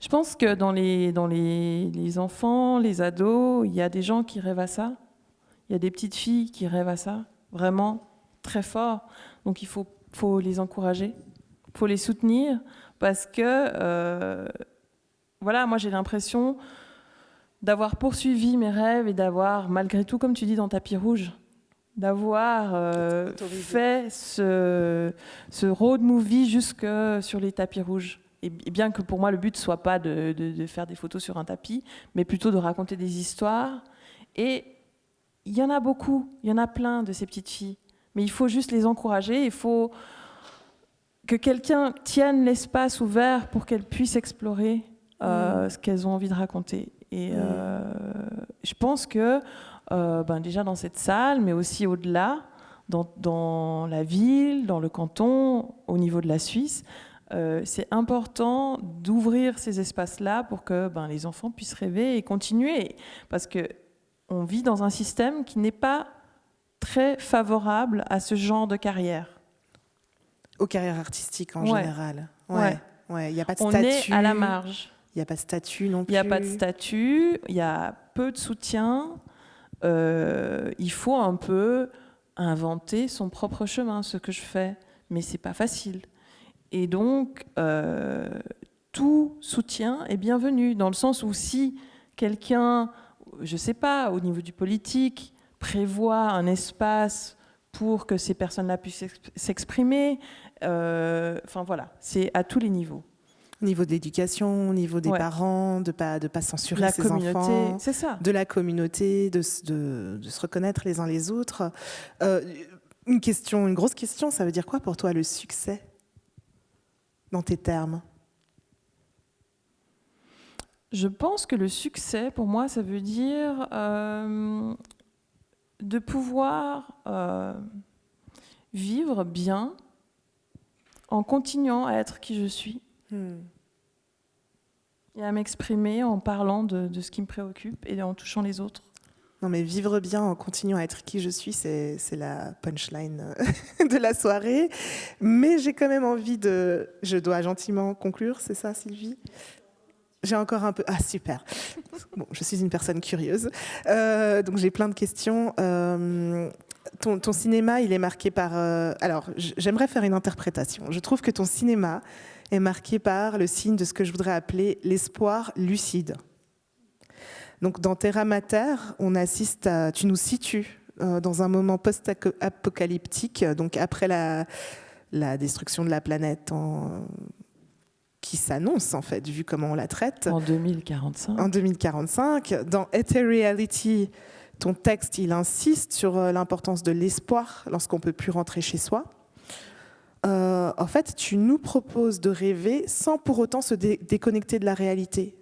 Je pense que dans les enfants, les ados, il y a des gens qui rêvent à ça. Il y a des petites filles qui rêvent à ça. Vraiment très fort. Donc il faut les encourager, il faut les soutenir parce que moi j'ai l'impression d'avoir poursuivi mes rêves et d'avoir malgré tout, comme tu dis dans Tapis Rouge, d'avoir fait ce road movie jusque sur les tapis rouges. Et bien que pour moi le but soit pas de faire des photos sur un tapis, mais plutôt de raconter des histoires. Et il y en a beaucoup, il y en a plein de ces petites filles. Mais il faut juste les encourager, il faut que quelqu'un tienne l'espace ouvert pour qu'elles puissent explorer ce qu'elles ont envie de raconter. Et je pense que déjà dans cette salle, mais aussi au-delà, dans la ville, dans le canton, au niveau de la Suisse, c'est important d'ouvrir ces espaces-là pour que les enfants puissent rêver et continuer. Parce qu'on vit dans un système qui n'est pas très favorable à ce genre de carrière. Aux carrières artistiques en général. Ouais. Il n'y a pas de On statut. est à la marge. Il n'y a pas de statut non plus. Il n'y a pas de statut, il y a peu de soutien. Il faut un peu inventer son propre chemin, ce que je fais. Mais ce n'est pas facile. Et donc, tout soutien est bienvenu, dans le sens où si quelqu'un, je ne sais pas, au niveau du politique, prévoit un espace pour que ces personnes-là puissent s'exprimer, c'est à tous les niveaux. Au niveau de l'éducation, au niveau des parents, de pas censurer ses enfants, c'est ça. De la communauté, de se reconnaître les uns les autres. Une grosse question, ça veut dire quoi pour toi le succès, dans tes termes? Je pense que le succès, pour moi, ça veut dire de pouvoir vivre bien en continuant à être qui je suis. Et à m'exprimer en parlant de ce qui me préoccupe et en touchant les autres. Non, mais vivre bien en continuant à être qui je suis, c'est la punchline de la soirée. Mais j'ai quand même envie je dois gentiment conclure, c'est ça, Sylvie? J'ai encore un peu... Ah, super. Bon, je suis une personne curieuse. Donc, j'ai plein de questions. Ton cinéma, il est marqué par... Alors, j'aimerais faire une interprétation. Je trouve que ton cinéma est marqué par le signe de ce que je voudrais appeler l'espoir lucide. Donc, dans Terra Mater, on assiste à... Tu nous situes dans un moment post-apocalyptique, donc après la destruction de la planète qui s'annonce, en fait, vu comment on la traite. En 2045. En 2045. Dans Ethereality, ton texte, il insiste sur l'importance de l'espoir lorsqu'on ne peut plus rentrer chez soi. En fait, tu nous proposes de rêver sans pour autant se déconnecter de la réalité.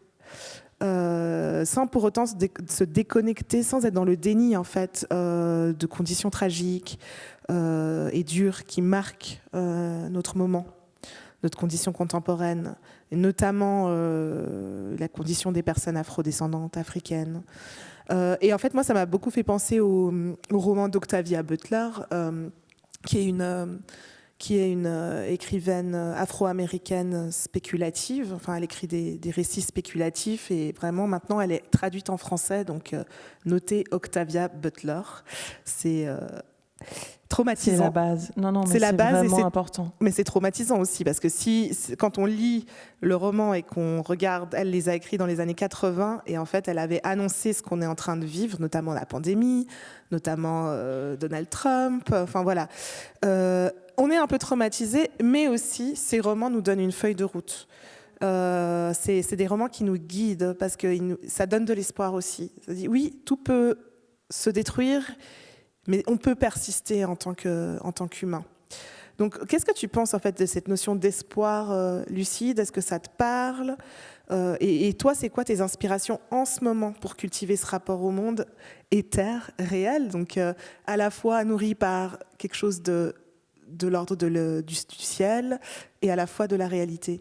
Sans pour autant se déconnecter, sans être dans le déni, en fait, de conditions tragiques et dures qui marquent notre moment, notre condition contemporaine, et notamment la condition des personnes afrodescendantes, africaines. Et en fait, moi, ça m'a beaucoup fait penser au roman d'Octavia Butler, qui est une écrivaine afro-américaine spéculative. Enfin, elle écrit des récits spéculatifs et vraiment, maintenant, elle est traduite en français. Donc, notez Octavia Butler. C'est traumatisant. C'est la base. Non, mais c'est vraiment important. Mais c'est traumatisant aussi, parce que quand on lit le roman et qu'on regarde, elle les a écrits dans les années 80, et en fait, elle avait annoncé ce qu'on est en train de vivre, notamment la pandémie, notamment Donald Trump, enfin voilà. On est un peu traumatisé, mais aussi, ces romans nous donnent une feuille de route. C'est des romans qui nous guident, parce que ça donne de l'espoir aussi. Ça dit, oui, tout peut se détruire, mais on peut persister en tant qu'humain. Donc, qu'est-ce que tu penses en fait de cette notion d'espoir lucide? Est-ce que ça te parle? Et toi, c'est quoi tes inspirations en ce moment pour cultiver ce rapport au monde éther, réel, donc à la fois nourri par quelque chose de l'ordre du ciel et à la fois de la réalité?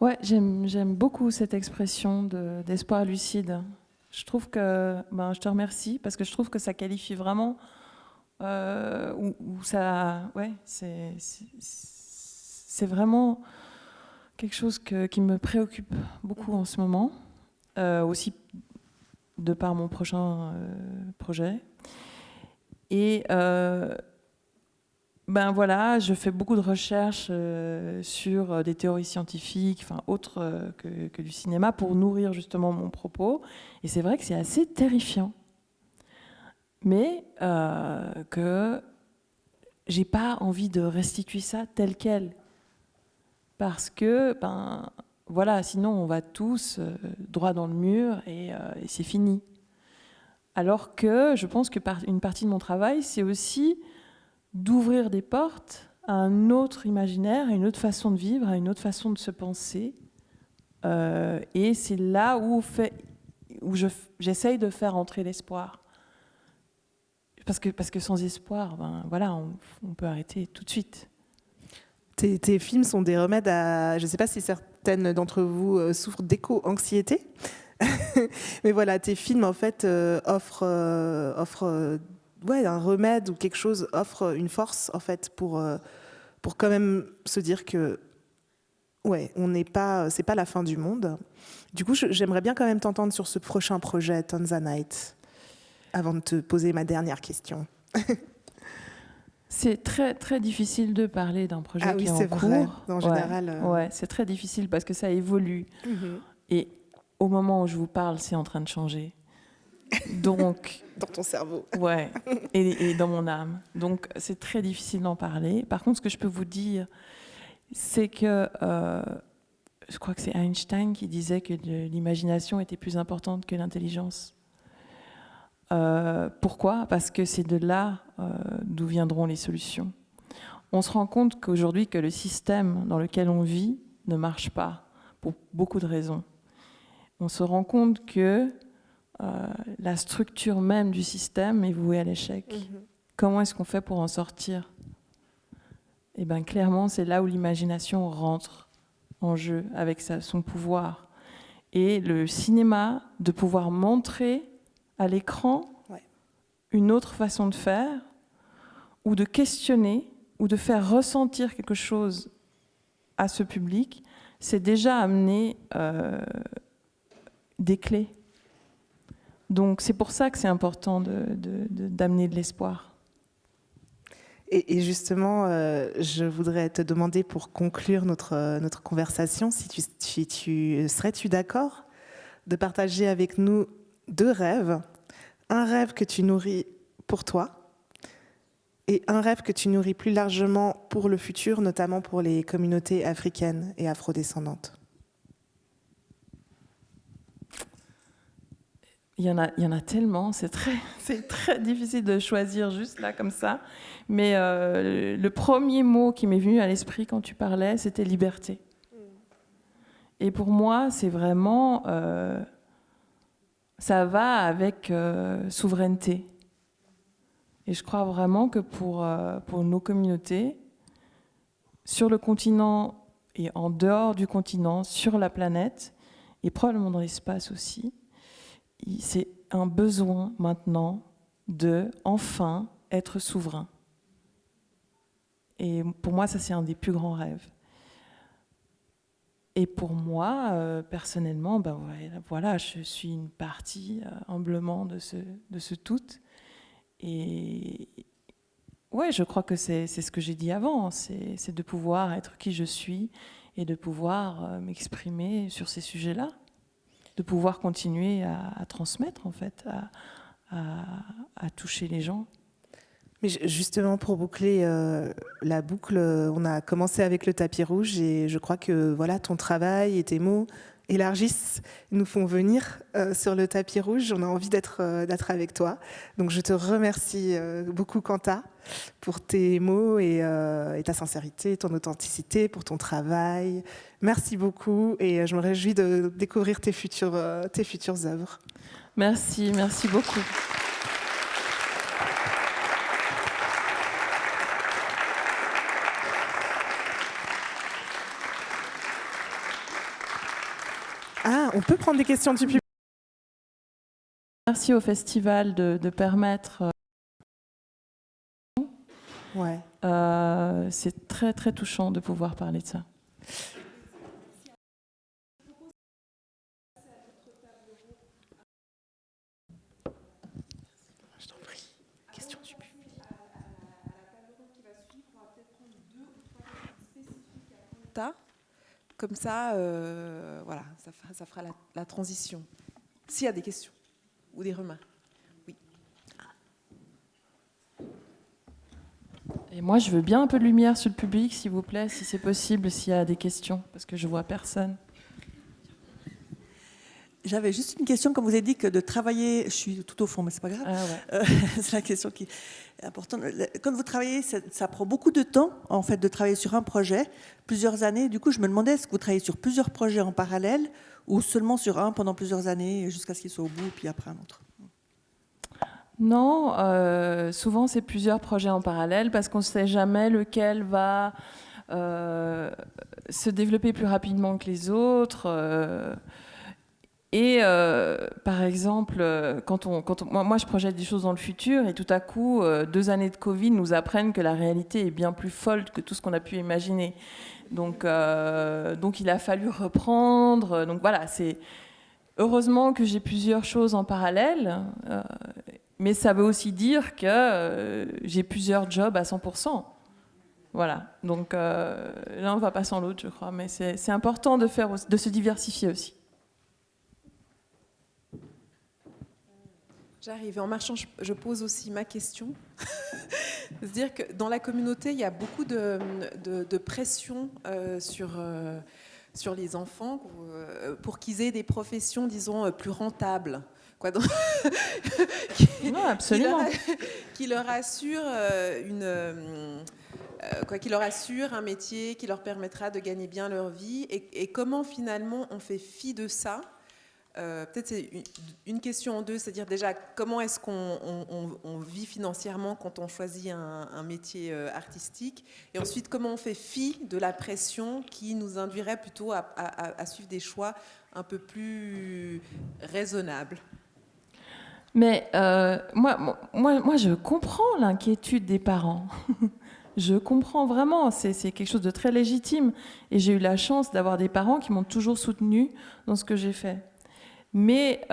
Ouais, j'aime beaucoup cette expression d'espoir lucide. Je trouve que, je te remercie parce que je trouve que ça qualifie vraiment, c'est vraiment quelque chose qui me préoccupe beaucoup en ce moment, aussi de par mon prochain projet. Et je fais beaucoup de recherches sur des théories scientifiques, autres que du cinéma, pour nourrir justement mon propos. Et c'est vrai que c'est assez terrifiant. Mais que j'ai pas envie de restituer ça tel quel. Parce que, sinon on va tous droit dans le mur et c'est fini. Alors que je pense que une partie de mon travail, c'est aussi d'ouvrir des portes à un autre imaginaire, à une autre façon de vivre, à une autre façon de se penser. Et c'est là où j'essaye de faire entrer l'espoir. Parce que sans espoir, on peut arrêter tout de suite. Tes films sont des remèdes à... Je ne sais pas si certaines d'entre vous souffrent d'éco-anxiété. Mais voilà, tes films, en fait, offrent un remède ou quelque chose, offre une force, en fait, pour quand même se dire que c'est pas la fin du monde. Du coup, j'aimerais bien quand même t'entendre sur ce prochain projet, Tanzanite, avant de te poser ma dernière question. C'est très, très difficile de parler d'un projet qui est en cours. Vrai. En général, ouais, c'est très difficile parce que ça évolue. Mm-hmm. Et au moment où je vous parle, c'est en train de changer. Donc, dans ton cerveau. Ouais, et dans mon âme. Donc, c'est très difficile d'en parler. Par contre, ce que je peux vous dire, c'est que je crois que c'est Einstein qui disait que l'imagination était plus importante que l'intelligence. Pourquoi ? Parce que c'est de là d'où viendront les solutions. On se rend compte qu'aujourd'hui, que le système dans lequel on vit ne marche pas, pour beaucoup de raisons. On se rend compte que la structure même du système est vouée à l'échec. Mm-hmm. Comment est-ce qu'on fait pour en sortir ? Eh bien, clairement, c'est là où l'imagination rentre en jeu avec son pouvoir. Et le cinéma, de pouvoir montrer à l'écran une autre façon de faire, ou de questionner, ou de faire ressentir quelque chose à ce public, c'est déjà amener des clés. Donc c'est pour ça que c'est important d'amener de l'espoir. Et justement, je voudrais te demander pour conclure notre conversation, serais-tu d'accord de partager avec nous 2 rêves, un rêve que tu nourris pour toi et un rêve que tu nourris plus largement pour le futur, notamment pour les communautés africaines et afrodescendantes? Il y en a tellement, c'est très difficile de choisir juste là comme ça. Mais le premier mot qui m'est venu à l'esprit quand tu parlais, c'était liberté. Et pour moi, c'est vraiment, ça va avec souveraineté. Et je crois vraiment que pour nos communautés, sur le continent et en dehors du continent, sur la planète, et probablement dans l'espace aussi, c'est un besoin maintenant de enfin être souverain. Et pour moi, ça c'est un des plus grands rêves. Et pour moi, personnellement, ben voilà, je suis une partie humblement de ce tout. Et ouais, je crois que c'est ce que j'ai dit avant, c'est de pouvoir être qui je suis et de pouvoir m'exprimer sur ces sujets-là. De pouvoir continuer à transmettre, en fait, à toucher les gens. Mais justement, pour boucler la boucle, on a commencé avec le tapis rouge et je crois que voilà, ton travail et tes mots élargissent, nous font venir sur le tapis rouge. On a envie d'être avec toi. Donc je te remercie beaucoup, Kanta, pour tes mots et ta sincérité, ton authenticité, pour ton travail. Merci beaucoup et je me réjouis de découvrir tes futures œuvres. Merci beaucoup. Ah, on peut prendre des questions du public. Merci au festival de permettre. Ouais. C'est très très touchant de pouvoir parler de ça. Je t'en prie. Question du public. Comme ça, voilà, ça fera la transition. S'il y a des questions ou des remarques. Oui. Et moi, je veux bien un peu de lumière sur le public, s'il vous plaît, si c'est possible, s'il y a des questions, parce que je vois personne. J'avais juste une question, comme vous avez dit que de travailler, je suis tout au fond, mais c'est pas grave. Ah ouais. C'est la question qui est importante. Quand vous travaillez, ça prend beaucoup de temps, en fait, de travailler sur un projet, plusieurs années. Du coup, je me demandais, est-ce que vous travaillez sur plusieurs projets en parallèle ou seulement sur un pendant plusieurs années jusqu'à ce qu'il soit au bout, puis après un autre? Non, souvent c'est plusieurs projets en parallèle parce qu'on ne sait jamais lequel va se développer plus rapidement que les autres. Et par exemple, moi je projette des choses dans le futur et tout à coup, 2 années de Covid nous apprennent que la réalité est bien plus folle que tout ce qu'on a pu imaginer. Donc il a fallu reprendre. Donc voilà, c'est heureusement que j'ai plusieurs choses en parallèle, mais ça veut aussi dire que j'ai plusieurs jobs à 100%. Voilà, donc l'un ne va pas sans l'autre, je crois, mais c'est important de se diversifier aussi. J'arrive. En marchant, je pose aussi ma question. C'est-à-dire que dans la communauté, il y a beaucoup de pression sur les enfants pour qu'ils aient des professions, disons, plus rentables. Quoi, donc, non, absolument. qui leur assure qui leur assure un métier qui leur permettra de gagner bien leur vie. Et comment finalement on fait fi de ça? Peut-être c'est une question en deux, c'est-à-dire déjà comment est-ce qu'on vit financièrement quand on choisit un métier artistique, et ensuite comment on fait fi de la pression qui nous induirait plutôt à suivre des choix un peu plus raisonnables. Mais moi je comprends l'inquiétude des parents. Je comprends vraiment, c'est quelque chose de très légitime. Et j'ai eu la chance d'avoir des parents qui m'ont toujours soutenue dans ce que j'ai fait. Mais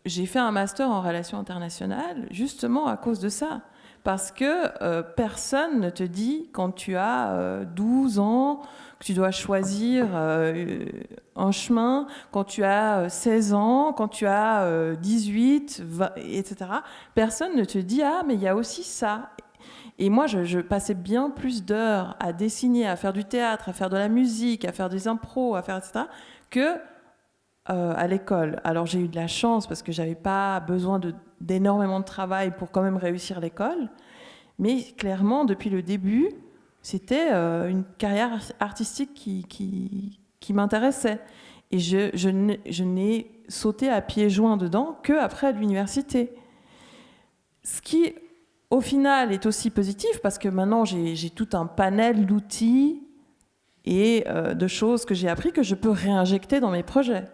j'ai fait un master en relations internationales justement à cause de ça. Parce que personne ne te dit, quand tu as 12 ans, que tu dois choisir un chemin, quand tu as 16 ans, quand tu as 18, 20, etc. Personne ne te dit « Ah, mais il y a aussi ça ». Et moi, je passais bien plus d'heures à dessiner, à faire du théâtre, à faire de la musique, à faire des impros, à faire etc., que à l'école. Alors j'ai eu de la chance parce que j'avais pas besoin d'énormément de travail pour quand même réussir l'école. Mais clairement, depuis le début, c'était une carrière artistique qui m'intéressait. Et je n'ai sauté à pieds joints dedans qu'après l'université. Ce qui, au final, est aussi positif parce que maintenant, j'ai tout un panel d'outils et de choses que j'ai appris que je peux réinjecter dans mes projets.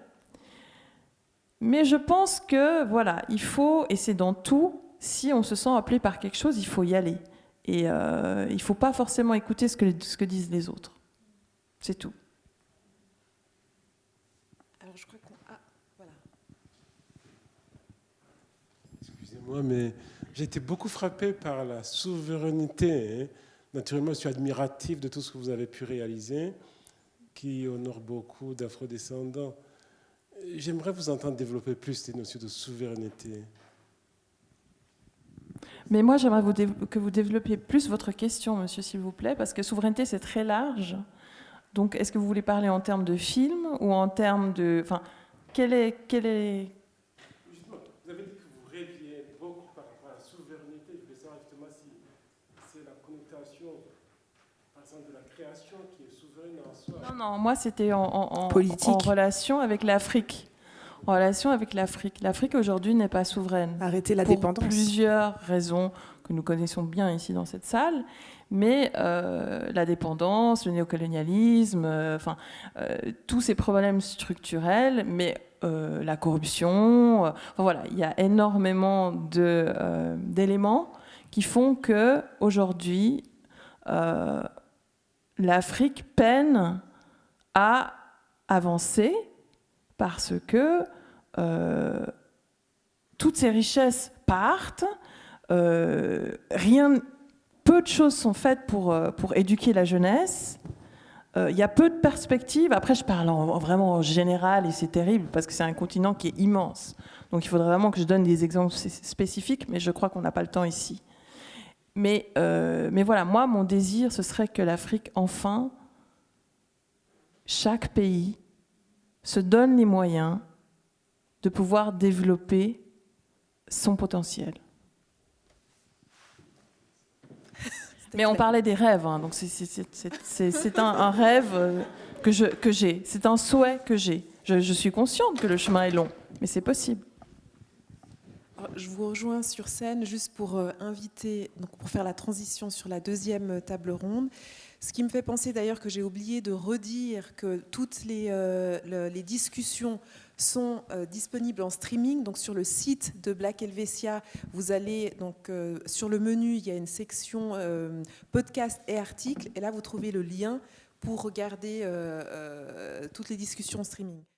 Mais je pense que, voilà, il faut, et c'est dans tout, si on se sent appelé par quelque chose, il faut y aller. Et il ne faut pas forcément écouter ce que disent les autres. C'est tout. Alors, je crois qu'on... Ah, voilà. Excusez-moi, mais j'ai été beaucoup frappé par la souveraineté. Hein. Naturellement, je suis admiratif de tout ce que vous avez pu réaliser, qui honore beaucoup d'afrodescendants. J'aimerais vous entendre développer plus ces notions de souveraineté. Mais moi, j'aimerais que vous développiez plus votre question, monsieur, s'il vous plaît, parce que souveraineté, c'est très large. Donc, est-ce que vous voulez parler en termes de film ou en termes de... Enfin, quel est... Justement, vous avez dit que vous rêviez beaucoup par rapport à la souveraineté. Je voulais savoir justement si c'est la connotation, par exemple, de la création qui est souveraine en soi. Non, moi, c'était en relation avec l'Afrique. En relation avec l'Afrique. L'Afrique, aujourd'hui, n'est pas souveraine. Arrêter la pour dépendance. Plusieurs raisons que nous connaissons bien ici dans cette salle. Mais la dépendance, le néocolonialisme, tous ces problèmes structurels, mais la corruption, voilà, il y a énormément d'éléments qui font qu'aujourd'hui, l'Afrique peine à avancer parce que toutes ces richesses partent, peu de choses sont faites pour éduquer la jeunesse, il y a peu de perspectives. Après, je parle vraiment en général et c'est terrible parce que c'est un continent qui est immense. Donc il faudrait vraiment que je donne des exemples spécifiques, mais je crois qu'on n'a pas le temps ici. Mais voilà, moi, mon désir, ce serait que l'Afrique, enfin, chaque pays, se donne les moyens de pouvoir développer son potentiel. Mais on parlait des rêves, hein, donc c'est un rêve que j'ai, c'est un souhait que j'ai. Je suis consciente que le chemin est long, mais c'est possible. Je vous rejoins sur scène juste pour inviter, donc pour faire la transition sur la deuxième table ronde. Ce qui me fait penser d'ailleurs que j'ai oublié de redire que toutes les discussions sont disponibles en streaming. Donc sur le site de Black Helvetia, vous allez donc sur le menu, il y a une section podcast et articles, et là vous trouvez le lien pour regarder toutes les discussions en streaming.